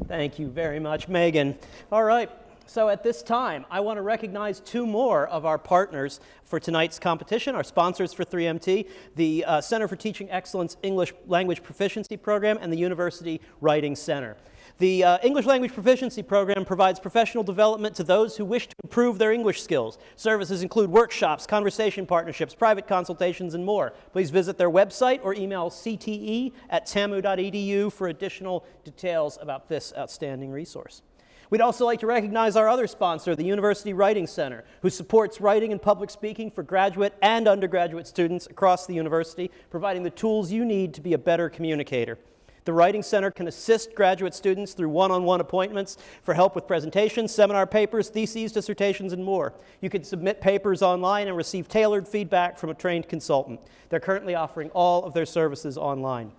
S1: Thank you very much, Megan. All right, so at this time, I want to recognize two more of our partners for tonight's competition, our sponsors for 3MT, the Center for Teaching Excellence English Language Proficiency Program and the University Writing Center. The English Language Proficiency Program provides professional development to those who wish to improve their English skills. Services include workshops, conversation partnerships, private consultations, and more. Please visit their website or email cte@tamu.edu for additional details about this outstanding resource. We'd also like to recognize our other sponsor, the University Writing Center, who supports writing and public speaking for graduate and undergraduate students across the university, providing the tools you need to be a better communicator. The Writing Center can assist graduate students through one-on-one appointments for help with presentations, seminar papers, theses, dissertations, and more. You can submit papers online and receive tailored feedback from a trained consultant. They're currently offering all of their services online.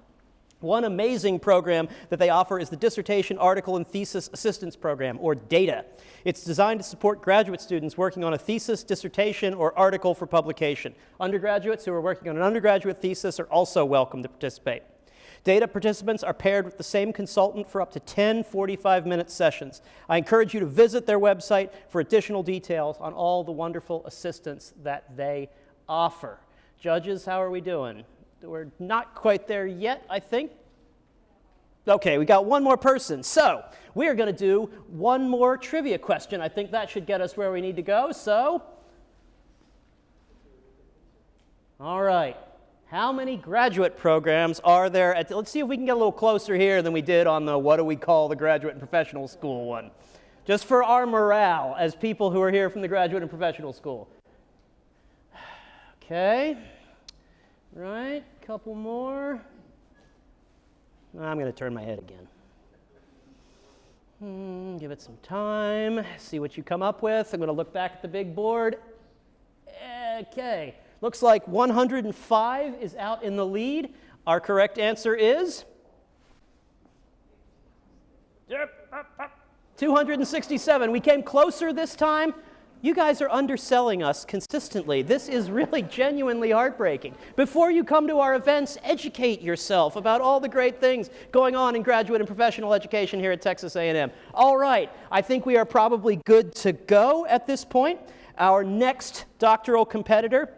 S1: One amazing program that they offer is the Dissertation, Article, and Thesis Assistance Program, or DATA. It's designed to support graduate students working on a thesis, dissertation, or article for publication. Undergraduates who are working on an undergraduate thesis are also welcome to participate. DATA participants are paired with the same consultant for up to 10 45-minute sessions. I encourage you to visit their website for additional details on all the wonderful assistance that they offer. Judges, how are we doing? We're not quite there yet, I think. Okay, we got one more person. So we're going to do one more trivia question. I think that should get us where we need to go. So, all right. How many graduate programs are there? Let's see if we can get a little closer here than we did on the what do we call the graduate and professional school one. Just for our morale as people who are here from the graduate and professional school. Okay. Right, couple more. I'm going to turn my head again. Give it some time, see what you come up with. I'm going to look back at the big board. Okay, looks like 105 is out in the lead. Our correct answer is 267. We came closer this time. You guys are underselling us consistently. This is really genuinely heartbreaking. Before you come to our events, educate yourself about all the great things going on in graduate and professional education here at Texas A&M. All right, I think we are probably good to go at this point. Our next doctoral competitor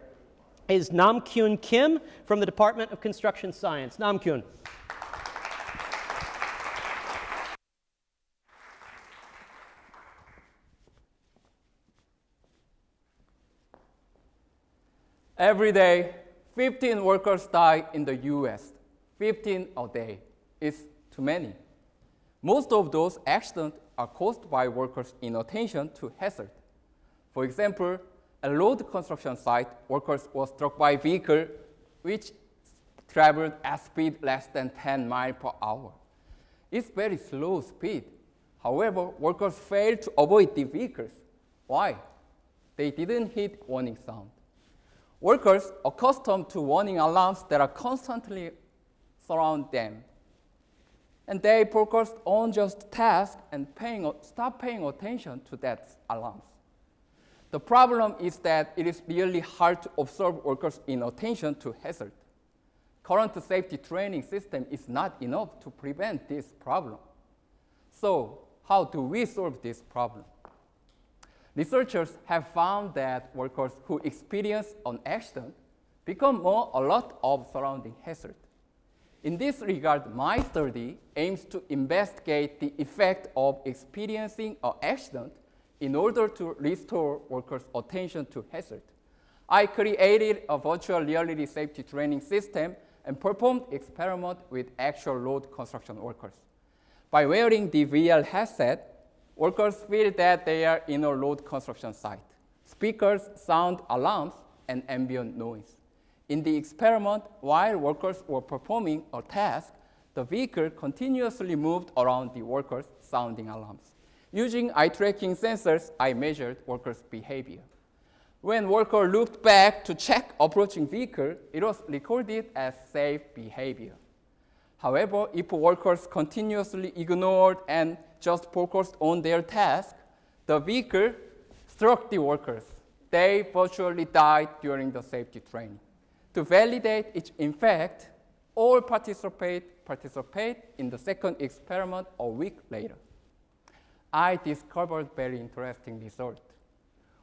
S1: is Nam-Kyun Kim from the Department of Construction Science. Nam-Kyun.
S8: Every day, 15 workers die in the US. 15 a day is too many. Most of those accidents are caused by workers' inattention to hazard. For example, a road construction site, workers were struck by a vehicle which traveled at speed less than 10 miles per hour. It's very slow speed. However, workers failed to avoid the vehicles. Why? They didn't hit warning sound. Workers accustomed to warning alarms that are constantly surround them. And they focused on just task and stop paying attention to that alarms. The problem is that it is really hard to observe workers' inattention to hazard. Current safety training system is not enough to prevent this problem. So how do we solve this problem? Researchers have found that workers who experience an accident become more alert of surrounding hazard. In this regard, my study aims to investigate the effect of experiencing an accident in order to restore workers' attention to hazard. I created a virtual reality safety training system and performed experiments with actual road construction workers. By wearing the VR headset, workers feel that they are in a road construction site. Speakers, sound alarms, and ambient noise. In the experiment, while workers were performing a task, the vehicle continuously moved around the workers, sounding alarms. Using eye tracking sensors, I measured workers' behavior. When worker looked back to check approaching vehicle, it was recorded as safe behavior. However, if workers continuously ignored and just focused on their task, the vehicle struck the workers. They virtually died during the safety training. To validate its impact, all participate in the second experiment a week later. I discovered very interesting result.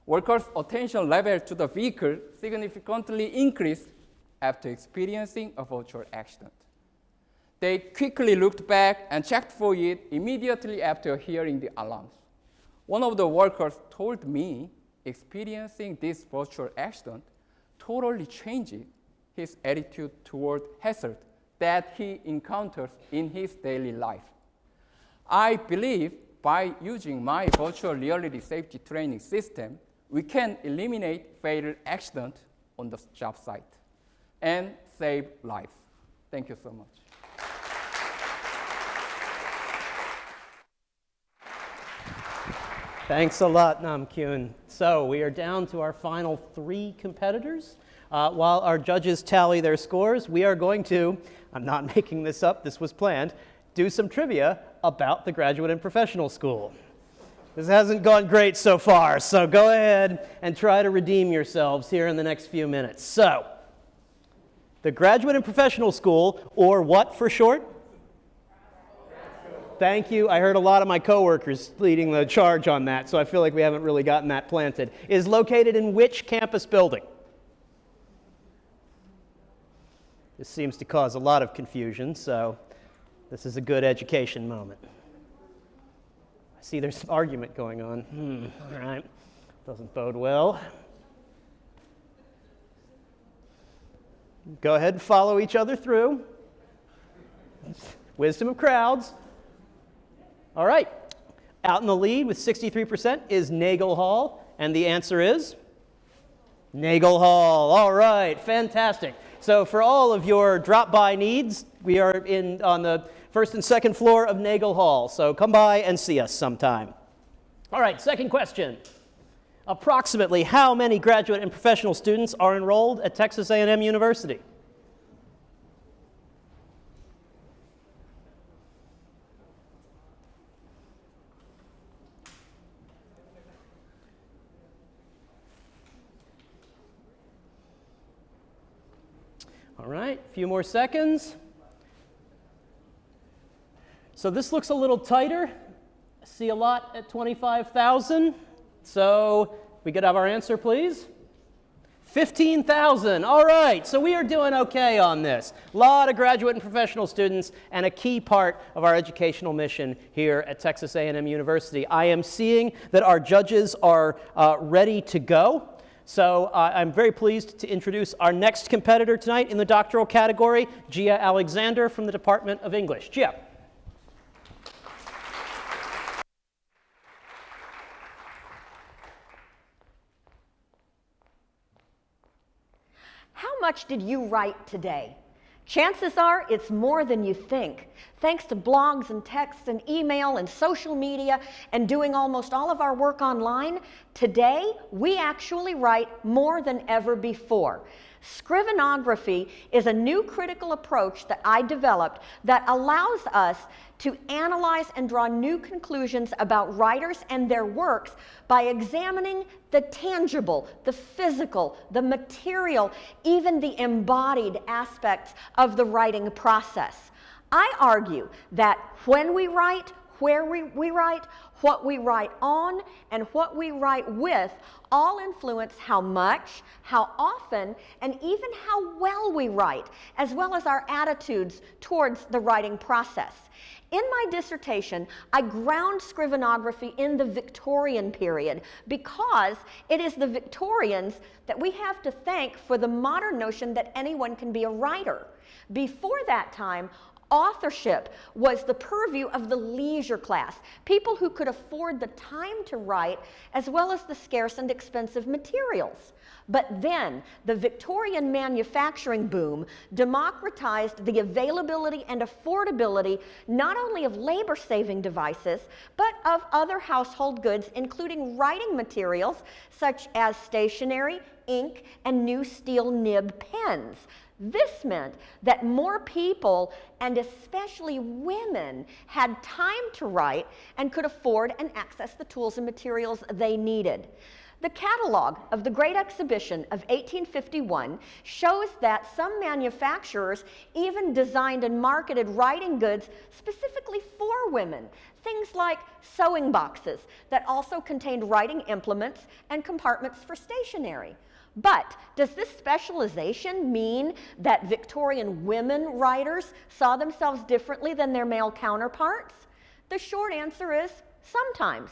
S8: Workers' attention level to the vehicle significantly increased after experiencing a virtual accident. They quickly looked back and checked for it immediately after hearing the alarms. One of the workers told me experiencing this virtual accident totally changed his attitude toward hazard that he encounters in his daily life. I believe by using my virtual reality safety training system, we can eliminate fatal accidents on the job site and save lives. Thank you so much.
S1: Thanks a lot, Nam-Kyun. So we are down to our final 3 competitors. While our judges tally their scores, we are going to, I'm not making this up, this was planned, do some trivia about the Graduate and Professional School. This hasn't gone great so far, so go ahead and try to redeem yourselves here in the next few minutes. So, the Graduate and Professional School, or what for short? Thank you. I heard a lot of my coworkers leading the charge on that, so I feel like we haven't really gotten that planted. Is located in which campus building? This seems to cause a lot of confusion, so this is a good education moment. I see there's some argument going on. All right. Doesn't bode well. Go ahead and follow each other through. Wisdom of crowds. All right. Out in the lead with 63% is Nagel Hall, and the answer is Nagel Hall. All right, fantastic. So for all of your drop-by needs, we are on the first and second floor of Nagel Hall, so come by and see us sometime. All right, second question. Approximately how many graduate and professional students are enrolled at Texas A&M University? All right, a few more seconds. So this looks a little tighter. I see a lot at 25,000. So we could have our answer, please. 15,000. All right, so we are doing okay on this. A lot of graduate and professional students and a key part of our educational mission here at Texas A&M University. I am seeing that our judges are ready to go. So I'm very pleased to introduce our next competitor tonight in the doctoral category, Gia Alexander from the Department of English. Gia.
S9: How much did you write today? Chances are it's more than you think. Thanks to blogs and texts and email and social media and doing almost all of our work online, today we actually write more than ever before. Scrivenography is a new critical approach that I developed that allows us to analyze and draw new conclusions about writers and their works by examining the tangible, the physical, the material, even the embodied aspects of the writing process. I argue that when we write, where we write, what we write on, and what we write with all influence how much, how often, and even how well we write, as well as our attitudes towards the writing process. In my dissertation, I ground scrivenography in the Victorian period because it is the Victorians that we have to thank for the modern notion that anyone can be a writer. Before that time, authorship was the purview of the leisure class, people who could afford the time to write as well as the scarce and expensive materials. But then, the Victorian manufacturing boom democratized the availability and affordability not only of labor-saving devices, but of other household goods, including writing materials such as stationery, ink, and new steel nib pens. This meant that more people, and especially women, had time to write and could afford and access the tools and materials they needed. The catalog of the Great Exhibition of 1851 shows that some manufacturers even designed and marketed writing goods specifically for women. Things like sewing boxes that also contained writing implements and compartments for stationery. But does this specialization mean that Victorian women writers saw themselves differently than their male counterparts? The short answer is sometimes.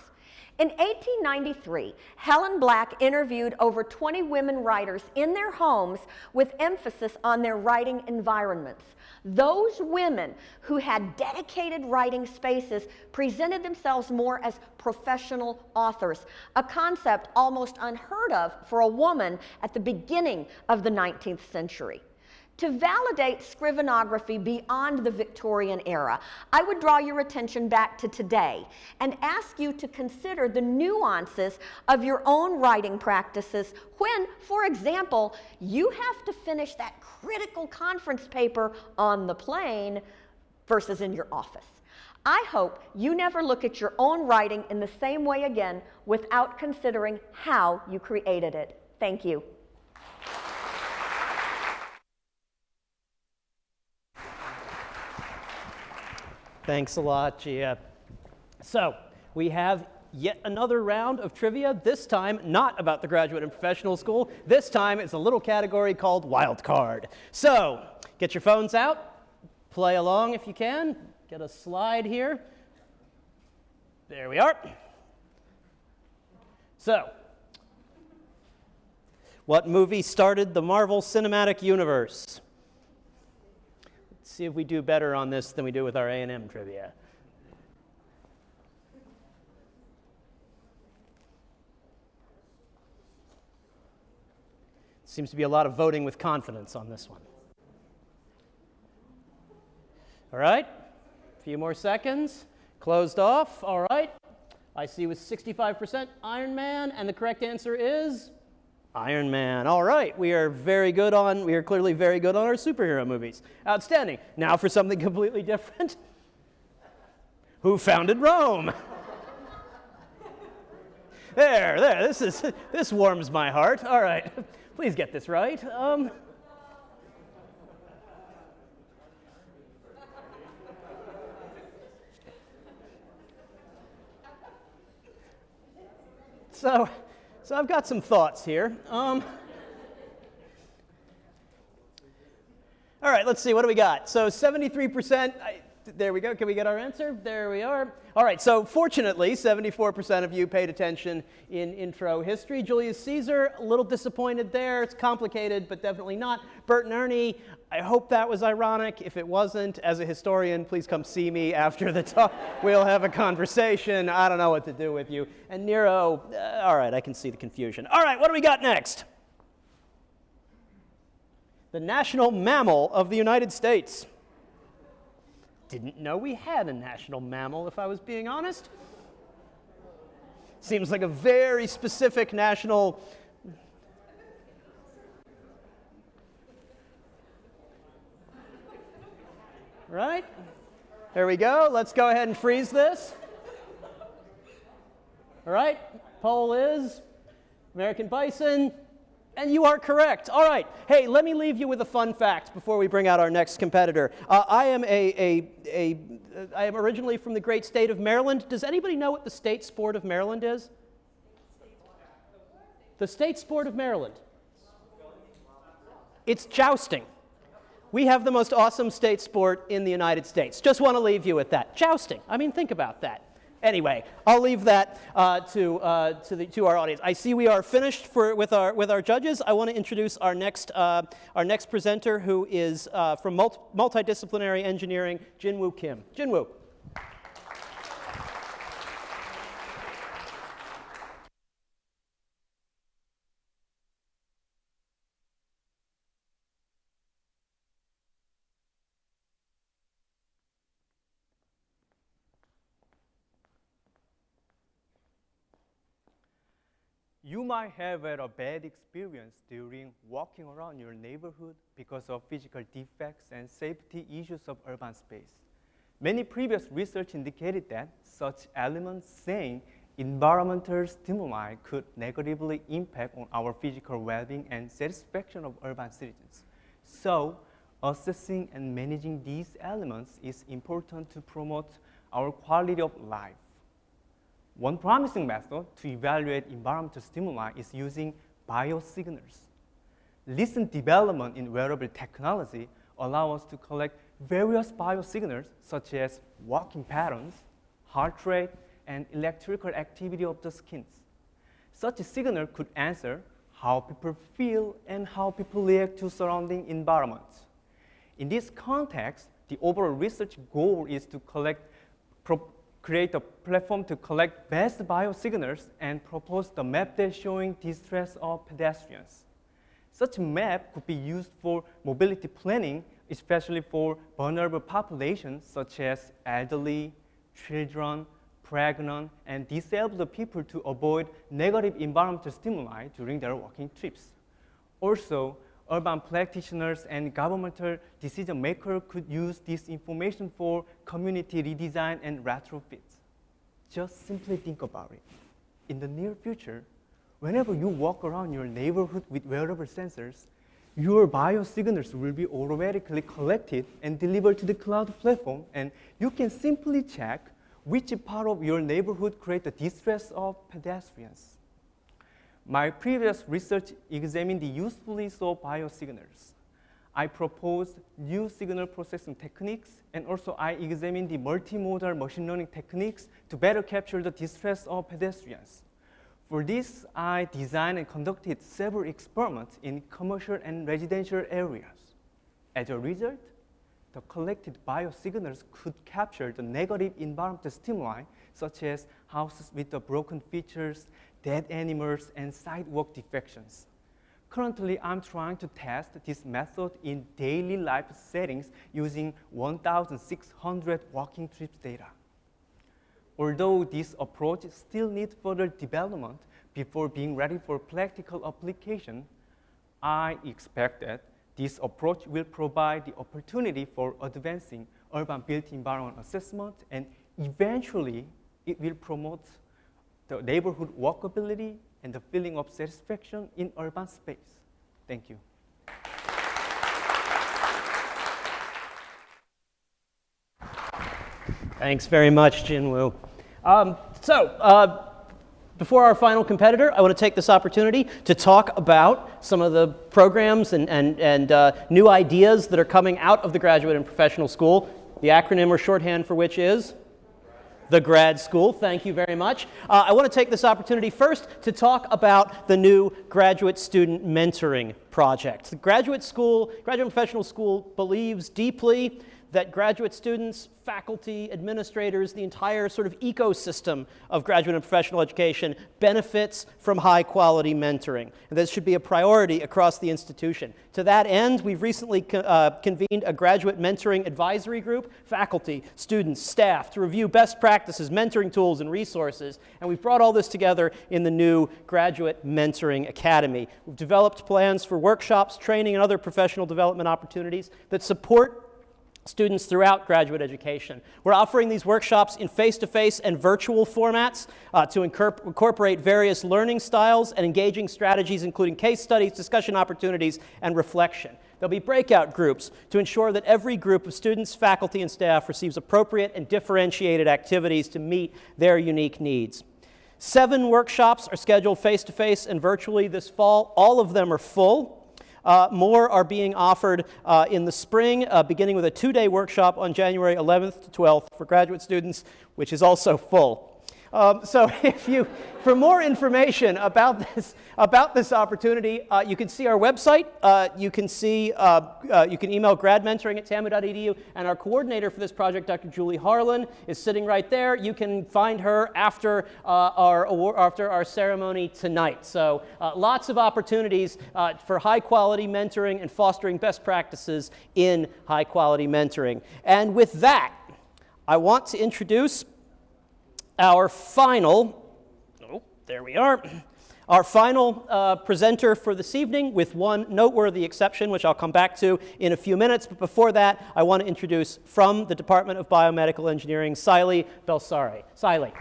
S9: In 1893, Helen Black interviewed over 20 women writers in their homes with emphasis on their writing environments. Those women who had dedicated writing spaces presented themselves more as professional authors, a concept almost unheard of for a woman at the beginning of the 19th century. To validate scrivenography beyond the Victorian era, I would draw your attention back to today and ask you to consider the nuances of your own writing practices when, for example, you have to finish that critical conference paper on the plane versus in your office. I hope you never look at your own writing in the same way again without considering how you created it. Thank you.
S1: Thanks a lot, Gia. So we have yet another round of trivia, this time not about the graduate and professional school. This time it's a little category called Wild Card. So get your phones out, play along if you can. Get a slide here. There we are. So, what movie started the Marvel Cinematic Universe? See if we do better on this than we do with our A&M trivia. Seems to be a lot of voting with confidence on this one. All right, a few more seconds. Closed off, all right. I see with 65% Iron Man, and the correct answer is Iron Man. All right, we are clearly very good on our superhero movies. Outstanding. Now for something completely different. Who founded Rome? There, this warms my heart. All right, please get this right. So I've got some thoughts here. All right, let's see, what do we got? So 73%, there we go, can we get our answer? There we are. All right, so fortunately, 74% of you paid attention in intro history. Julius Caesar, a little disappointed there. It's complicated, but definitely not. Bert and Ernie, I hope that was ironic. If it wasn't, as a historian, please come see me after the talk. We'll have a conversation. I don't know what to do with you. And Nero, all right, I can see the confusion. All right, what do we got next? The national mammal of the United States. Didn't know we had a national mammal, if I was being honest. Seems like a very specific national. Right? There we go. Let's go ahead and freeze this. All right. Poll is American bison. And you are correct. All right. Hey, let me leave you with a fun fact before we bring out our next competitor. I am originally from the great state of Maryland. Does anybody know what the state sport of Maryland is? The state sport of Maryland. It's jousting. We have the most awesome state sport in the United States. Just want to leave you with that. Jousting. I mean, think about that. Anyway, I'll leave that to our audience. I see we are finished with our judges. I want to introduce our next presenter, who is from multidisciplinary engineering, Jinwoo Kim. Jinwoo.
S10: You might have had a bad experience during walking around your neighborhood because of physical defects and safety issues of urban space. Many previous research indicated that such elements saying environmental stimuli could negatively impact on our physical well-being and satisfaction of urban citizens. So, assessing and managing these elements is important to promote our quality of life. One promising method to evaluate environmental stimuli is using biosignals. Recent development in wearable technology allow us to collect various biosignals such as walking patterns, heart rate, and electrical activity of the skin. Such a signal could answer how people feel and how people react to surrounding environments. In this context, the overall research goal is to create a platform to collect best biosignals and propose the map that's showing distress of pedestrians. Such a map could be used for mobility planning, especially for vulnerable populations such as elderly, children, pregnant, and disabled people to avoid negative environmental stimuli during their walking trips. Also, urban practitioners and governmental decision makers could use this information for community redesign and retrofits. Just simply think about it. In the near future, whenever you walk around your neighborhood with wearable sensors, your biosignals will be automatically collected and delivered to the cloud platform, and you can simply check which part of your neighborhood creates the distress of pedestrians. My previous research examined the usefulness of biosignals. I proposed new signal processing techniques, and also I examined the multimodal machine learning techniques to better capture the distress of pedestrians. For this, I designed and conducted several experiments in commercial and residential areas. As a result, the collected biosignals could capture the negative environmental stimuli, such as houses with the broken features, dead animals, and sidewalk defections. Currently, I'm trying to test this method in daily life settings using 1,600 walking trips data. Although this approach still needs further development before being ready for practical application, I expect that this approach will provide the opportunity for advancing urban built environment assessment, and eventually it will promote the neighborhood walkability and the feeling of satisfaction in urban space. Thank you.
S1: Thanks very much, Jinwoo. Before our final competitor, I want to take this opportunity to talk about some of the programs and new ideas that are coming out of the Graduate and Professional School, the acronym or shorthand for which is the Grad School. Thank you very much. I want to take this opportunity first to talk about the new Graduate Student Mentoring Project. The Graduate and Professional School believes deeply that graduate students, faculty, administrators, the entire sort of ecosystem of graduate and professional education benefits from high-quality mentoring. And this should be a priority across the institution. To that end, we've recently convened a graduate mentoring advisory group, faculty, students, staff, to review best practices, mentoring tools, and resources. And we've brought all this together in the new Graduate Mentoring Academy. We've developed plans for workshops, training, and other professional development opportunities that support students throughout graduate education. We're offering these workshops in face-to-face and virtual formats to incorporate various learning styles and engaging strategies, including case studies, discussion opportunities, and reflection. There'll be breakout groups to ensure that every group of students, faculty, and staff receives appropriate and differentiated activities to meet their unique needs. 7 workshops are scheduled face-to-face and virtually this fall. All of them are full. More are being offered in the spring, beginning with a 2-day workshop on January 11th to 12th for graduate students, which is also full. So for more information about this opportunity, you can see our website. You can email gradmentoring@tamu.edu, and our coordinator for this project, Dr. Julie Harlan, is sitting right there. You can find her after our ceremony tonight. So lots of opportunities for high-quality mentoring and fostering best practices in high-quality mentoring. And with that, I want to introduce our final, our final presenter for this evening, with one noteworthy exception, which I'll come back to in a few minutes. But before that, I want to introduce from the Department of Biomedical Engineering, Saili Belsari. Saili.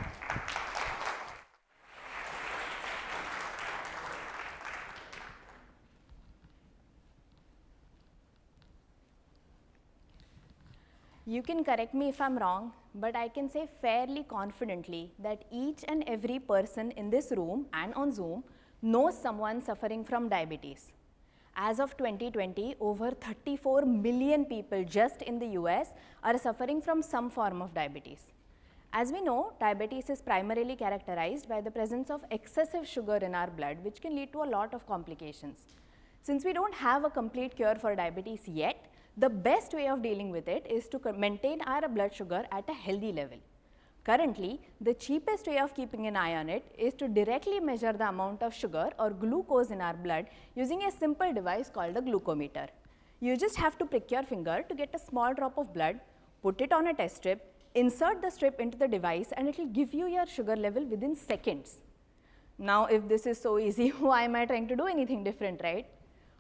S11: You can correct me if I'm wrong, but I can say fairly confidently that each and every person in this room and on Zoom knows someone suffering from diabetes. As of 2020, over 34 million people just in the US are suffering from some form of diabetes. As we know, diabetes is primarily characterized by the presence of excessive sugar in our blood, which can lead to a lot of complications. Since we don't have a complete cure for diabetes yet, the best way of dealing with it is to maintain our blood sugar at a healthy level. Currently, the cheapest way of keeping an eye on it is to directly measure the amount of sugar or glucose in our blood using a simple device called a glucometer. You just have to prick your finger to get a small drop of blood, put it on a test strip, insert the strip into the device, and it will give you your sugar level within seconds. Now, if this is so easy, why am I trying to do anything different, right?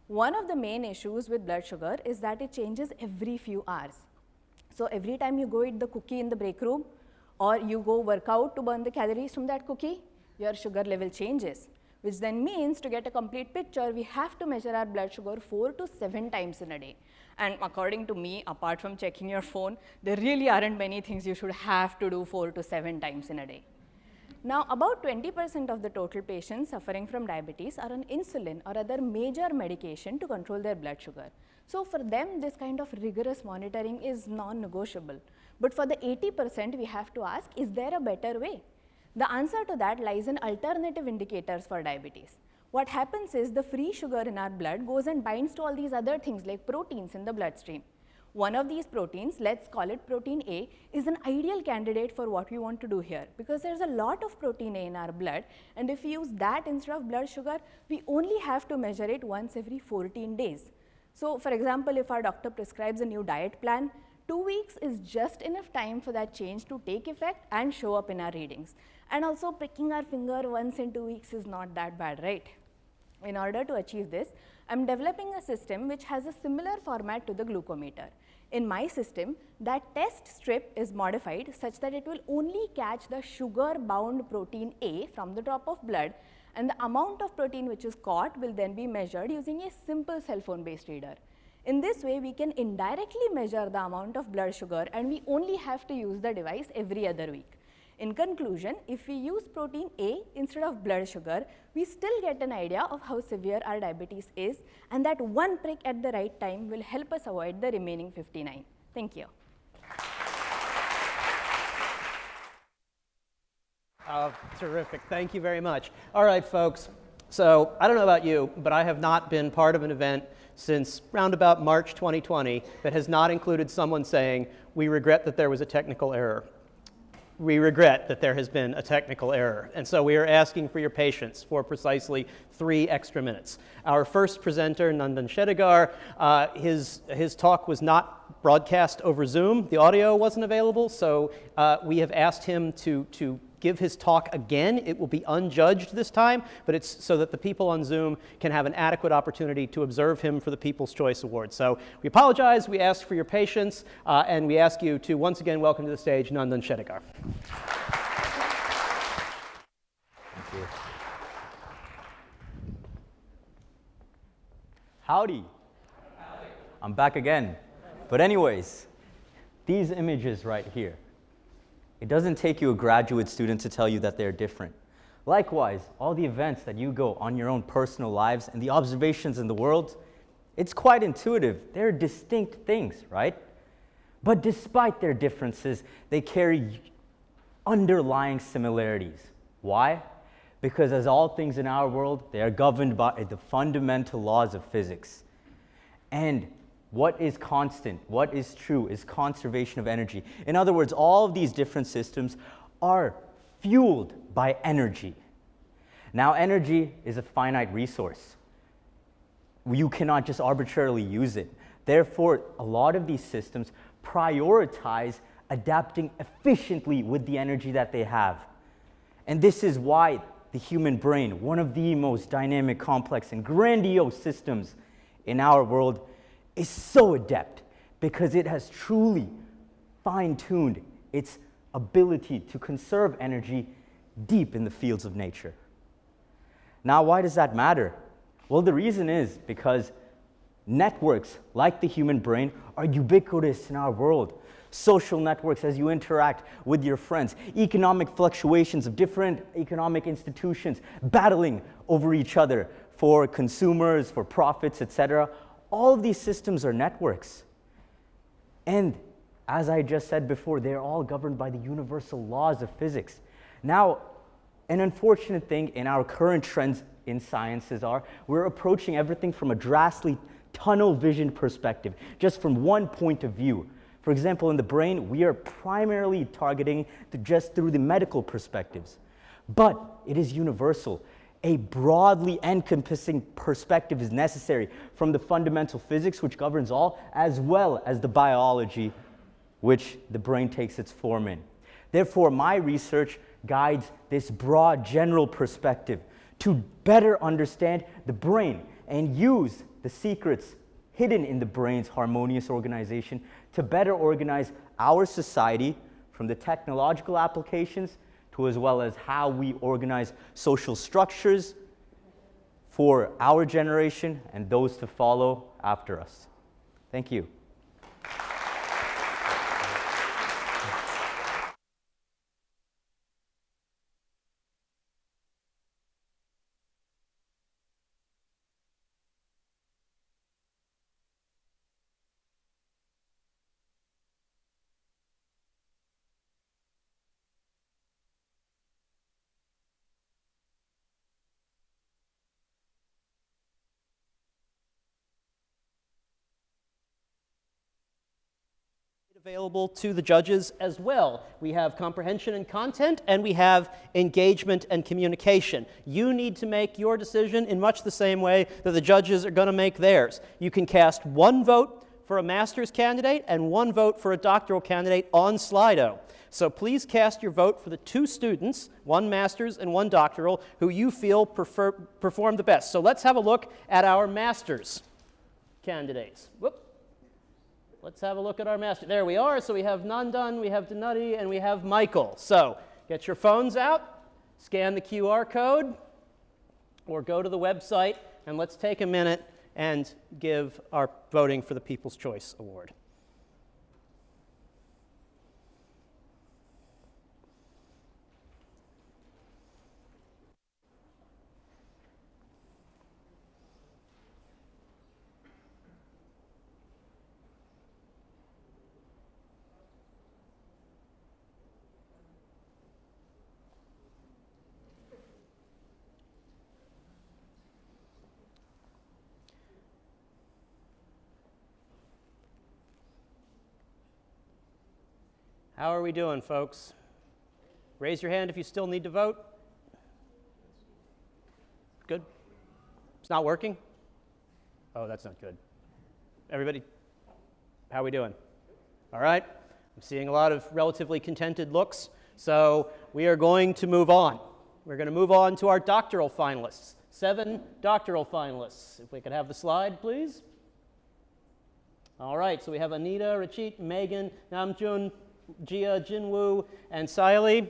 S11: One of the main issues with blood sugar is that it changes every few hours. So every time you go eat the cookie in the break room, or you go work out to burn the calories from that cookie, your sugar level changes, which then means to get a complete picture, we have to measure our blood sugar 4 to 7 times in a day. And according to me, apart from checking your phone, there really aren't many things you should have to do 4 to 7 times in a day. Now, about 20% of the total patients suffering from diabetes are on insulin or other major medication to control their blood sugar. So for them, this kind of rigorous monitoring is non-negotiable. But for the 80%, we have to ask, is there a better way? The answer to that lies in alternative indicators for diabetes. What happens is the free sugar in our blood goes and binds to all these other things like proteins in the bloodstream. One of these proteins, let's call it protein A, is an ideal candidate for what we want to do here, because there's a lot of protein A in our blood, and if we use that instead of blood sugar, we only have to measure it once every 14 days. So for example, if our doctor prescribes a new diet plan, 2 weeks is just enough time for that change to take effect and show up in our readings. And also pricking our finger once in 2 weeks is not that bad, right? In order to achieve this, I'm developing a system which has a similar format to the glucometer. In my system, that test strip is modified such that it will only catch the sugar-bound protein A from the drop of blood, and the amount of protein which is caught will then be measured using a simple cell phone-based reader. In this way, we can indirectly measure the amount of blood sugar, and we only have to use the device every other week. In conclusion, if we use protein A instead of blood sugar, we still get an idea of how severe our diabetes is, and that one prick at the right time will help us avoid the remaining 59. Thank you.
S1: Oh, terrific. Thank you very much. All right, folks. So I don't know about you, but I have not been part of an event since round about March 2020 that has not included someone saying, we regret that there was a technical error. We regret that there has been a technical error. And so we are asking for your patience for precisely 3 extra minutes. Our first presenter, Nandan Shedegar, his talk was not broadcast over Zoom. The audio wasn't available, so we have asked him to give his talk again. It will be unjudged this time, but it's so that the people on Zoom can have an adequate opportunity to observe him for the People's Choice Award. So we apologize, we ask for your patience, and we ask you to once again welcome to the stage Nandan Shedegar.
S12: Thank you. Howdy. I'm back again. But anyways, these images right here, it doesn't take you a graduate student to tell you that they're different. Likewise, all the events that you go on your own personal lives and the observations in the world, it's quite intuitive. They're distinct things, right? But despite their differences, they carry underlying similarities. Why? Because as all things in our world, they are governed by the fundamental laws of physics. And what is constant, what is true, is conservation of energy. In other words, all of these different systems are fueled by energy. Now, energy is a finite resource. You cannot just arbitrarily use it. Therefore, a lot of these systems prioritize adapting efficiently with the energy that they have. And this is why the human brain, one of the most dynamic, complex, and grandiose systems in our world, is so adept because it has truly fine-tuned its ability to conserve energy deep in the fields of nature. Now, why does that matter? Well, the reason is because networks like the human brain are ubiquitous in our world. Social networks as you interact with your friends, economic fluctuations of different economic institutions battling over each other for consumers, for profits, etc. All of these systems are networks. And as I just said before, they're all governed by the universal laws of physics. Now, an unfortunate thing in our current trends in sciences are we're approaching everything from a drastically tunnel vision perspective, just from one point of view. For example, in the brain, we are primarily targeting just through the medical perspectives. But it is universal. A broadly encompassing perspective is necessary from the fundamental physics, which governs all, as well as the biology, which the brain takes its form in. Therefore, my research guides this broad general perspective to better understand the brain and use the secrets hidden in the brain's harmonious organization to better organize our society, from the technological applications to as well as how we organize social structures for our generation and those to follow after us. Thank you.
S1: Available to the judges as well. We have comprehension and content, and we have engagement and communication. You need to make your decision in much the same way that the judges are going to make theirs. You can cast one vote for a master's candidate and one vote for a doctoral candidate on Slido. So please cast your vote for the two students, one master's and one doctoral, who you feel perform the best. So let's have a look at our master's candidates. Whoop. Let's have a look at our master. There we are. So we have Nandan, we have Denati, and we have Michael. So get your phones out, scan the QR code, or go to the website, and let's take a minute and give our voting for the People's Choice Award. How are we doing, folks? Raise your hand if you still need to vote. Good? It's not working? Oh, that's not good. Everybody, how are we doing? All right? I'm seeing a lot of relatively contented looks So we are going to move on. We're going to move on to our doctoral finalists. 7 doctoral finalists. If we could have the slide, please. All right, so we have Anita, Rachit, Megan, Namjoon, Jia, Jinwoo, and Saili.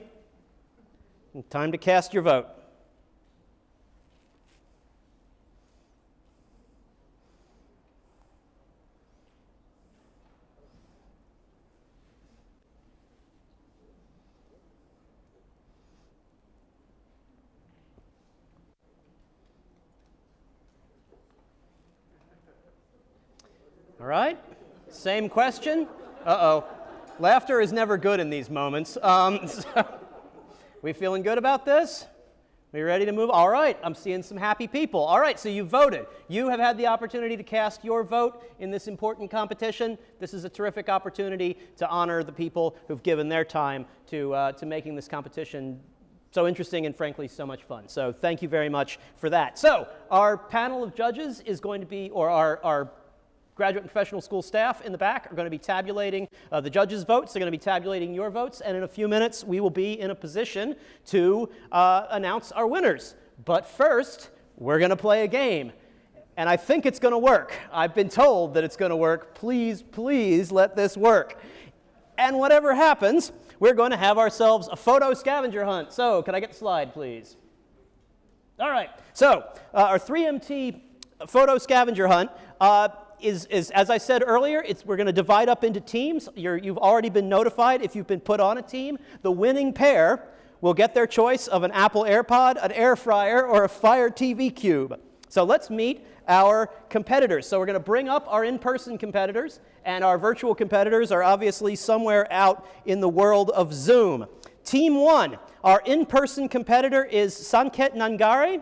S1: Time to cast your vote. All right, same question. Uh-oh. Laughter is never good in these moments. We feeling good about this? We ready to move? All right, I'm seeing some happy people. All right, so you voted. You have had the opportunity to cast your vote in this important competition. This is a terrific opportunity to honor the people who've given their time to making this competition so interesting and frankly so much fun. So thank you very much for that. So our panel of judges is going to be, or our graduate and professional school staff in the back are going to be tabulating the judges' votes. They're going to be tabulating your votes, and in a few minutes we will be in a position to announce our winners. But first, we're going to play a game, and I think it's going to work. I've been told that it's going to work. Please, please let this work. And whatever happens, we're going to have ourselves a photo scavenger hunt. So, can I get the slide, please? All right. So, our 3MT photo scavenger hunt is, as I said earlier, we're going to divide up into teams. You've already been notified if you've been put on a team. The winning pair will get their choice of an Apple AirPod, an air fryer, or a Fire TV Cube. So let's meet our competitors. So we're going to bring up our in-person competitors, and our virtual competitors are obviously somewhere out in the world of Zoom. Team 1, our in-person competitor is Sanket Nangare.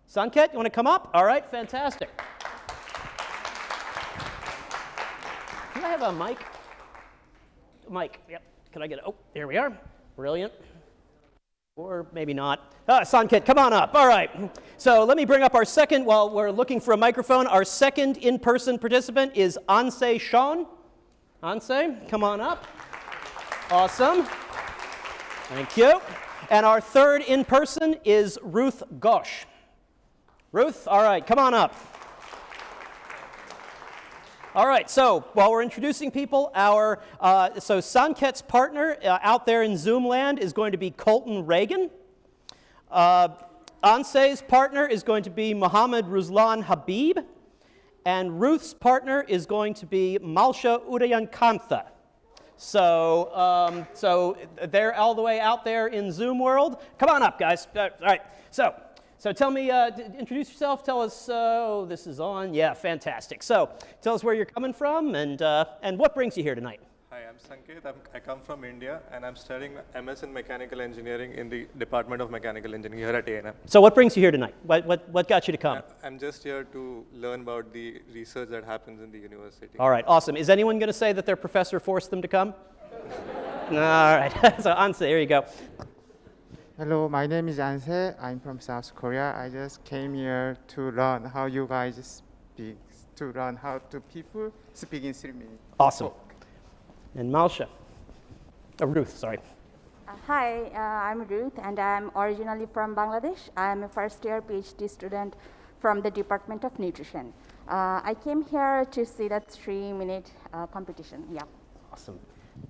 S1: Sanket, you want to come up? All right, fantastic. Do I have a mic? Mic, yep. Can I get it? Oh, there we are. Brilliant. Or maybe not. Sanket, come on up. All right. So let me bring up our second, while we're looking for a microphone, our second in-person participant is Anse Sean. Anse, come on up. Awesome. Thank you. And our third in-person is Ruth Ghosh. Ruth, all right, come on up. All right, so while we're introducing people, so Sanket's partner out there in Zoom land is going to be Colton Reagan. Anse's partner is going to be Mohammed Ruslan Habib. And Ruth's partner is going to be Malsha Udayankantha. So, so they're all the way out there in Zoom world. Come on up, guys. All right, so tell me, introduce yourself, tell us, oh, this is on, yeah, fantastic. So tell us where you're coming from and what brings you here tonight.
S13: Hi, I'm Sanket, I come from India and I'm studying MS in Mechanical Engineering in the Department of Mechanical Engineering here at A&M.
S1: So what brings you here tonight? What got you to come?
S13: I'm just here to learn about the research that happens in the university.
S1: All right, awesome. Is anyone going to say that their professor forced them to come? All right, so Anse, here you go.
S14: Hello, my name is Anse. I'm from South Korea. I just came here to learn how you guys speak, to learn how to people speak in 3 minutes.
S1: Awesome. And Malsha, Ruth, sorry.
S15: Hi, I'm Ruth, and I'm originally from Bangladesh. I'm a first-year PhD student from the Department of Nutrition. I came here to see that 3-minute competition. Yeah.
S1: Awesome.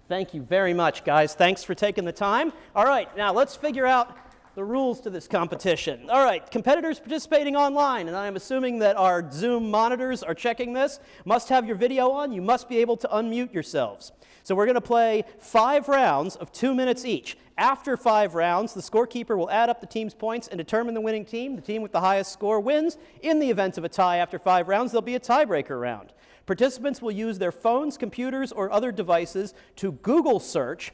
S1: Thank you very much, guys. Thanks for taking the time. All right, now let's figure out the rules to this competition. All right, competitors participating online, and I'm assuming that our Zoom monitors are checking this, must have your video on. You must be able to unmute yourselves. So we're going to play 5 rounds of 2 minutes each. After 5 rounds, the scorekeeper will add up the team's points and determine the winning team. The team with the highest score wins. In the event of a tie after 5 rounds, there'll be a tiebreaker round. Participants will use their phones, computers, or other devices to Google search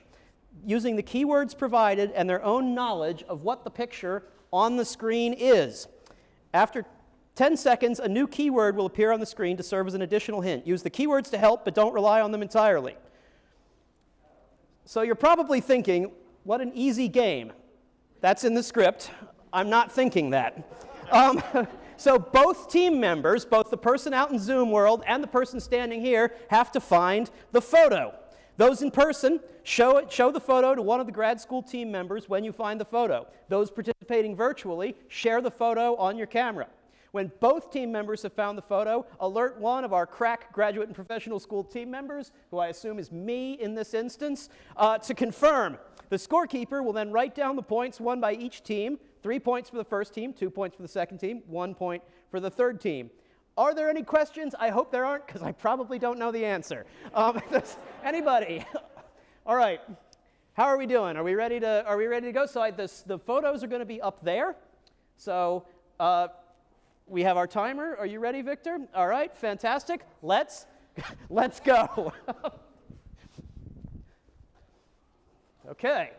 S1: using the keywords provided and their own knowledge of what the picture on the screen is. After 10 seconds, a new keyword will appear on the screen to serve as an additional hint. Use the keywords to help, but don't rely on them entirely. So you're probably thinking, what an easy game. That's in the script. I'm not thinking that. So both team members, both the person out in Zoom world and the person standing here, have to find the photo. Those in person, show the photo to one of the grad school team members when you find the photo. Those participating virtually, share the photo on your camera. When both team members have found the photo, alert one of our crack graduate and professional school team members, who I assume is me in this instance, to confirm. The scorekeeper will then write down the points won by each team, 3 points for the first team, 2 points for the second team, 1 point for the third team. Are there any questions? I hope there aren't, because I probably don't know the answer. Anybody? All right. How are we doing? Are we ready to go? So the photos are going to be up there. So we have our timer. Are you ready, Victor? All right. Fantastic. Let's go. Okay.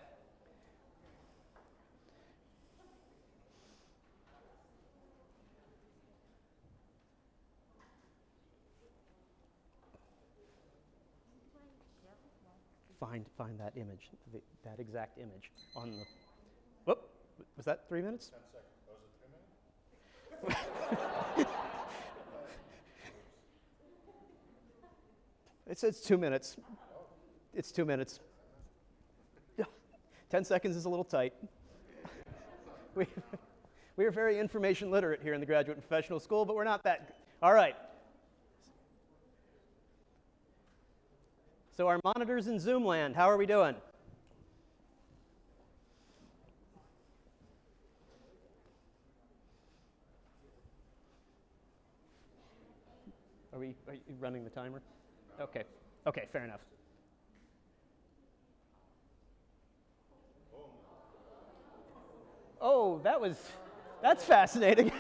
S1: Find that image, that exact image on the. Whoop! Was that 3 minutes?
S16: 10 seconds. Was it 3 minutes?
S1: It says 2 minutes. It's 2 minutes. 10 seconds is a little tight. We are very information literate here in the Graduate and Professional School, but we're not that. All right. So our monitors in Zoom land, how are we doing? Are you running the timer? Okay. Okay, fair enough. Oh, that's fascinating.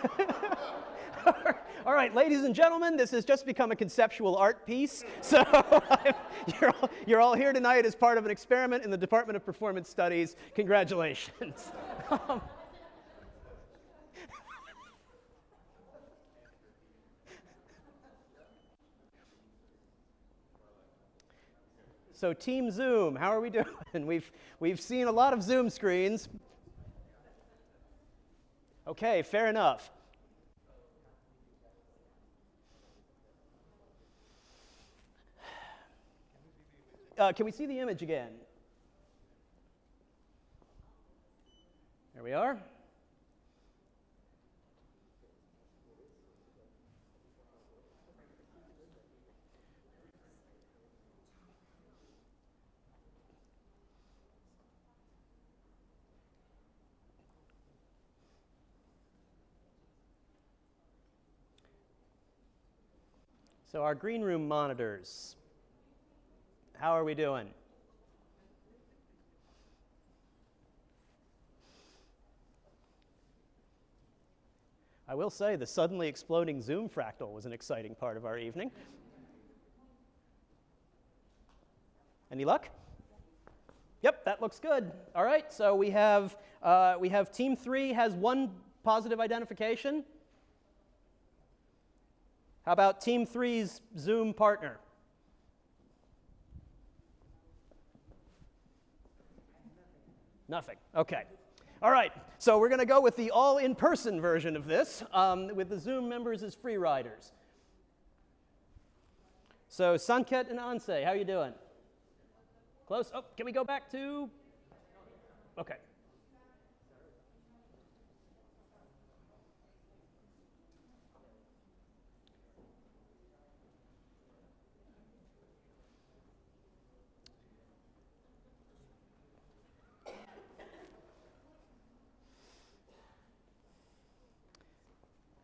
S1: All right, ladies and gentlemen, this has just become a conceptual art piece. So you're all here tonight as part of an experiment in the Department of Performance Studies. Congratulations. So Team Zoom, how are we doing? We've seen a lot of Zoom screens. Okay, fair enough. Can we see the image again? There we are. So our green room monitors, how are we doing? I will say the suddenly exploding Zoom fractal was an exciting part of our evening. Any luck? Yep, that looks good. All right, so we have Team 3 has 1 positive identification. How about Team 3's Zoom partner? Nothing. Okay. All right. So we're going to go with the all-in-person version of this, with the Zoom members as free riders. So Sanket and Anse, how are you doing? Close? Oh, can we go back to? Okay.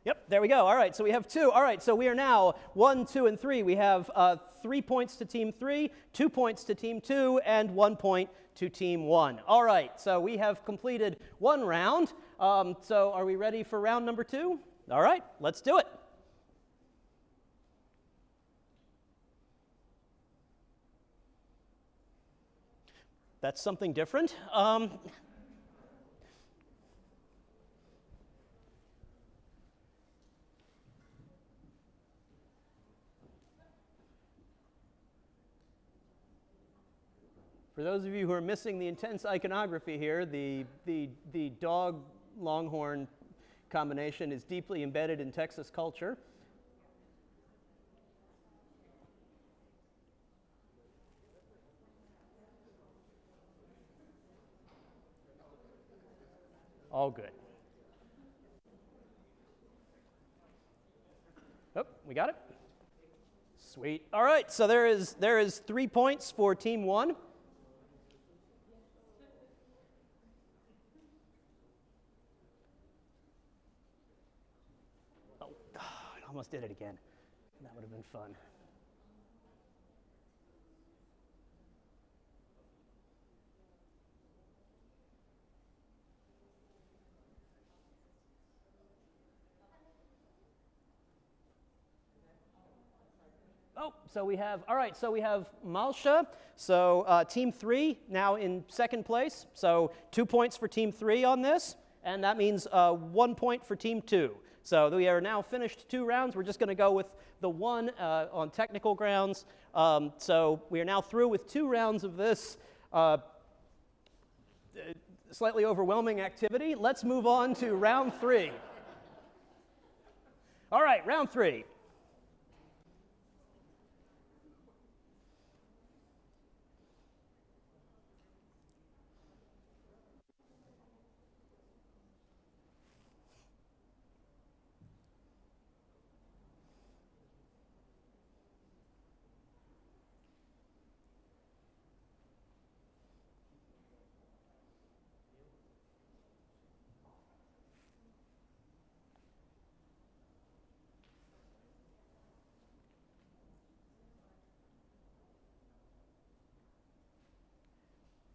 S1: Yep, there we go. All right, so we have 2. All right, so we are now 1, 2, and 3. We have 3 points to Team 3, 2 points to Team 2, and 1 point to Team 1. All right, so we have completed 1 round. So are we ready for round number 2? All right, let's do it. That's something different. For those of you who are missing the intense iconography here, the dog longhorn combination is deeply embedded in Texas culture. All good. Oh, we got it? Sweet. All right, so there is 3 points for Team 1. Oh, I almost did it again. That would have been fun. Oh, so we have, all right, so we have Malsha. So Team 3 now in second place. So 2 points for Team 3 on this, and that means 1 point for Team 2. So we are now finished 2 rounds. We're just going to go with the one on technical grounds. So we are now through with 2 rounds of this slightly overwhelming activity. Let's move on to round 3. All right, round 3.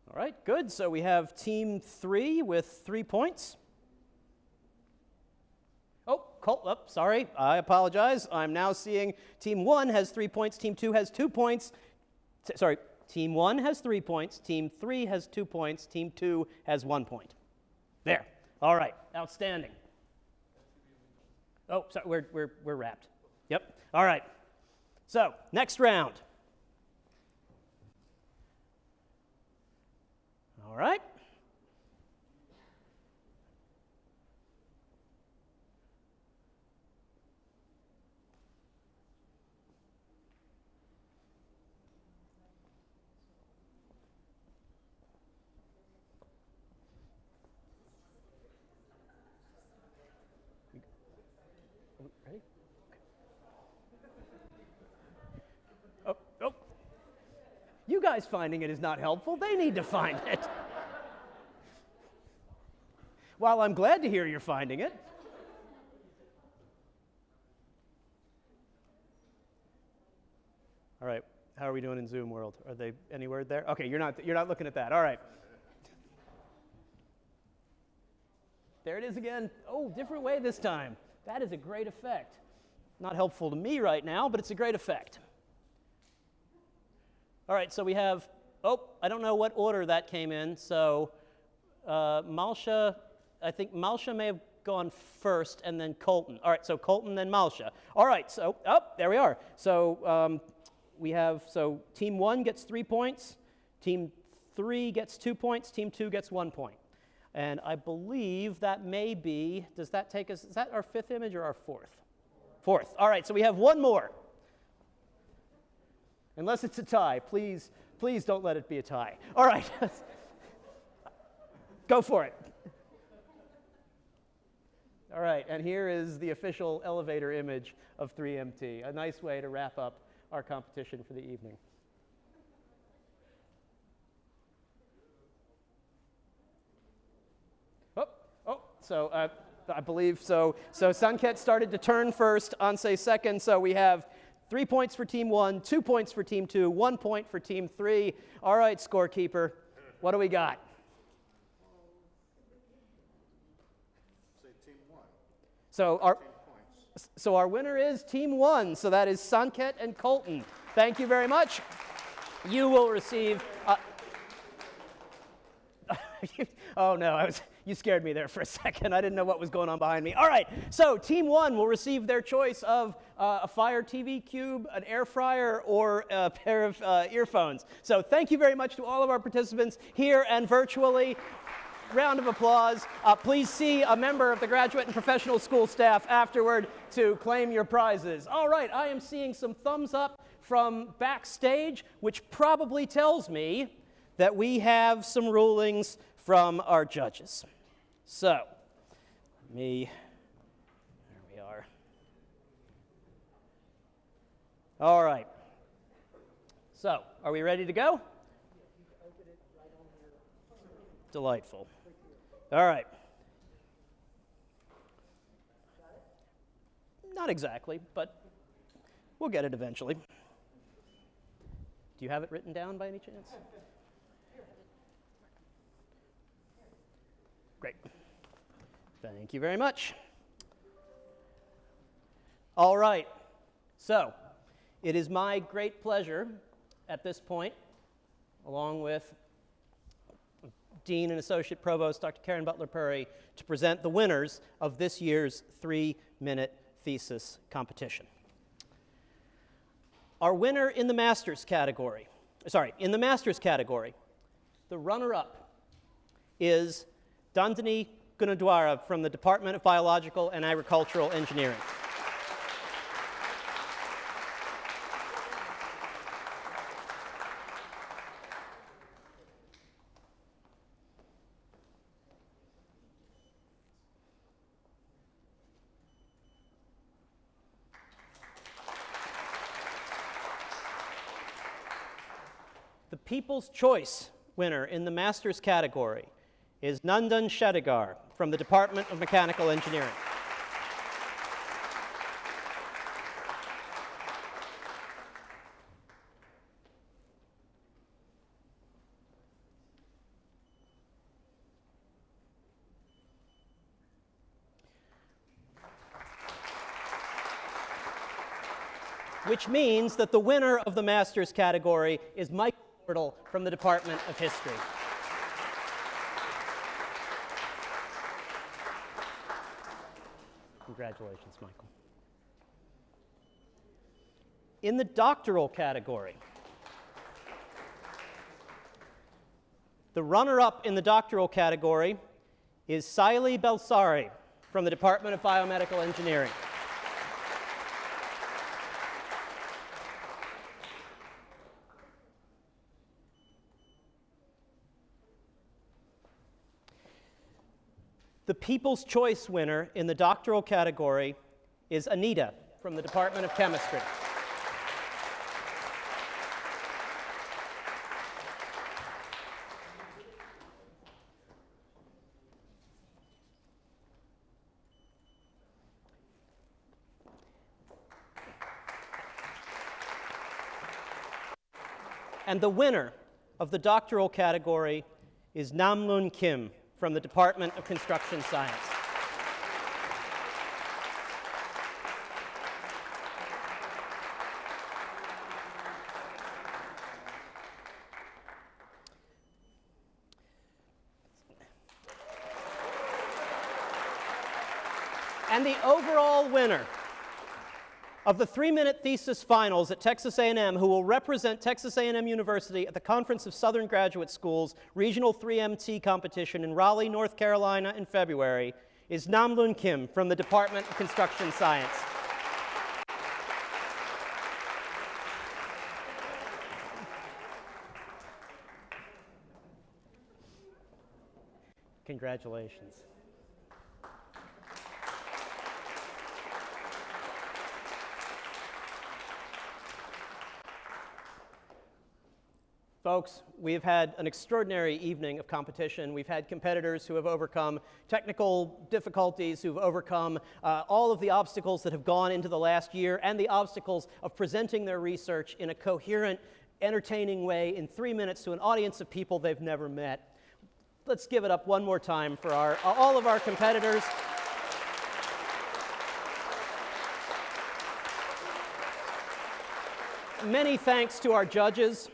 S1: All right, good. So we have Team 3 with 3 points. Oh, sorry, I apologize. I'm now seeing Team 1 has 3 points, Team 2 has 2 points. Sorry, Team 1 has 3 points, Team 3 has 2 points, Team 2 has 1 point. There. All right, outstanding. Oh, sorry, we're wrapped. Yep. All right. So, next round. All right. Ready? Oh. You guys finding it is not helpful. They need to find it. While I'm glad to hear you're finding it. All right, how are we doing in Zoom world? Are they any word there? Okay, you're not looking at that. All right. There it is again. Oh, different way this time. That is a great effect. Not helpful to me right now, but it's a great effect. All right, so we have, I don't know what order that came in. So Malsha, I think Malsha may have gone first and then Colton. All right, so Colton, then Malsha. All right, so, there we are. So we have, so Team 1 gets 3 points, Team 3 gets 2 points, Team 2 gets 1 point. And I believe that may be, does that take us, is that our 5th image or our 4th? 4th. All right, so we have 1 more. Unless it's a tie, please don't let it be a tie. All right, go for it. All right, and here is the official elevator image of 3MT, a nice way to wrap up our competition for the evening. So I believe so. So Sanket started to turn first, Anse second. So we have 3 points for Team 1, 2 points for Team 2, 1 point for Team 3. All right, scorekeeper, what do we got?
S13: Say Team 1.
S1: So our winner is Team 1. So that is Sanket and Colton. Thank you very much. You will receive. Oh no, you scared me there for a second. I didn't know what was going on behind me. All right, so Team 1 will receive their choice of a Fire TV Cube, an air fryer, or a pair of earphones. So thank you very much to all of our participants here and virtually. Round of applause. Please see a member of the graduate and professional school staff afterward to claim your prizes. All right, I am seeing some thumbs up from backstage, which probably tells me that we have some rulings from our judges. So, there we are. All right. So, are we ready to go? Delightful. All right. Not exactly, but we'll get it eventually. Do you have it written down by any chance? Great. Thank you very much. All right. So, it is my great pleasure at this point, along with Dean and Associate Provost Dr. Karen Butler-Purry, to present the winners of this year's 3-minute thesis competition. Our winner in the master's category, the runner-up is Dandini Gunadwara from the Department of Biological and Agricultural Engineering. The People's Choice winner in the master's category is Nandan Shadigar from the Department of Mechanical Engineering. Which means that the winner of the master's category is Michael Wardle from the Department of History. Congratulations, Michael. In the doctoral category, the runner-up in the doctoral category is Saili Belsari from the Department of Biomedical Engineering. The People's Choice winner in the doctoral category is Anita from the Department of Chemistry. And the winner of the doctoral category is Namloon Kim from the Department of Construction Science. And the overall winner of the 3-minute thesis finals at Texas A&M, who will represent Texas A&M University at the Conference of Southern Graduate Schools Regional 3MT competition in Raleigh, North Carolina in February, is Namloon Kim from the Department of Construction Science. Congratulations. Folks, we've had an extraordinary evening of competition. We've had competitors who have overcome technical difficulties, who've overcome all of the obstacles that have gone into the last year, and the obstacles of presenting their research in a coherent, entertaining way in 3 minutes to an audience of people they've never met. Let's give it up one more time for all of our competitors. Many thanks to our judges.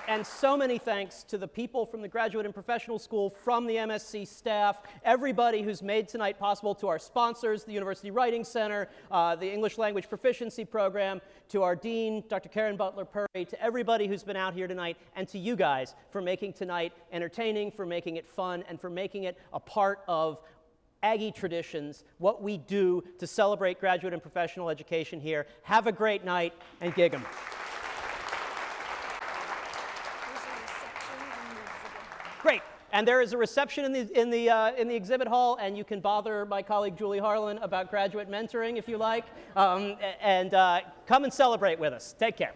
S1: And so many thanks to the people from the Graduate and Professional School, from the MSc staff, everybody who's made tonight possible, to our sponsors, the University Writing Center, the English Language Proficiency Program, to our dean, Dr. Karen Butler-Purry, to everybody who's been out here tonight, and to you guys for making tonight entertaining, for making it fun, and for making it a part of Aggie traditions, what we do to celebrate graduate and professional education here. Have a great night, and gig 'em. And there is a reception in the exhibit hall, and you can bother my colleague Julie Harlan about graduate mentoring if you like. And come and celebrate with us. Take care.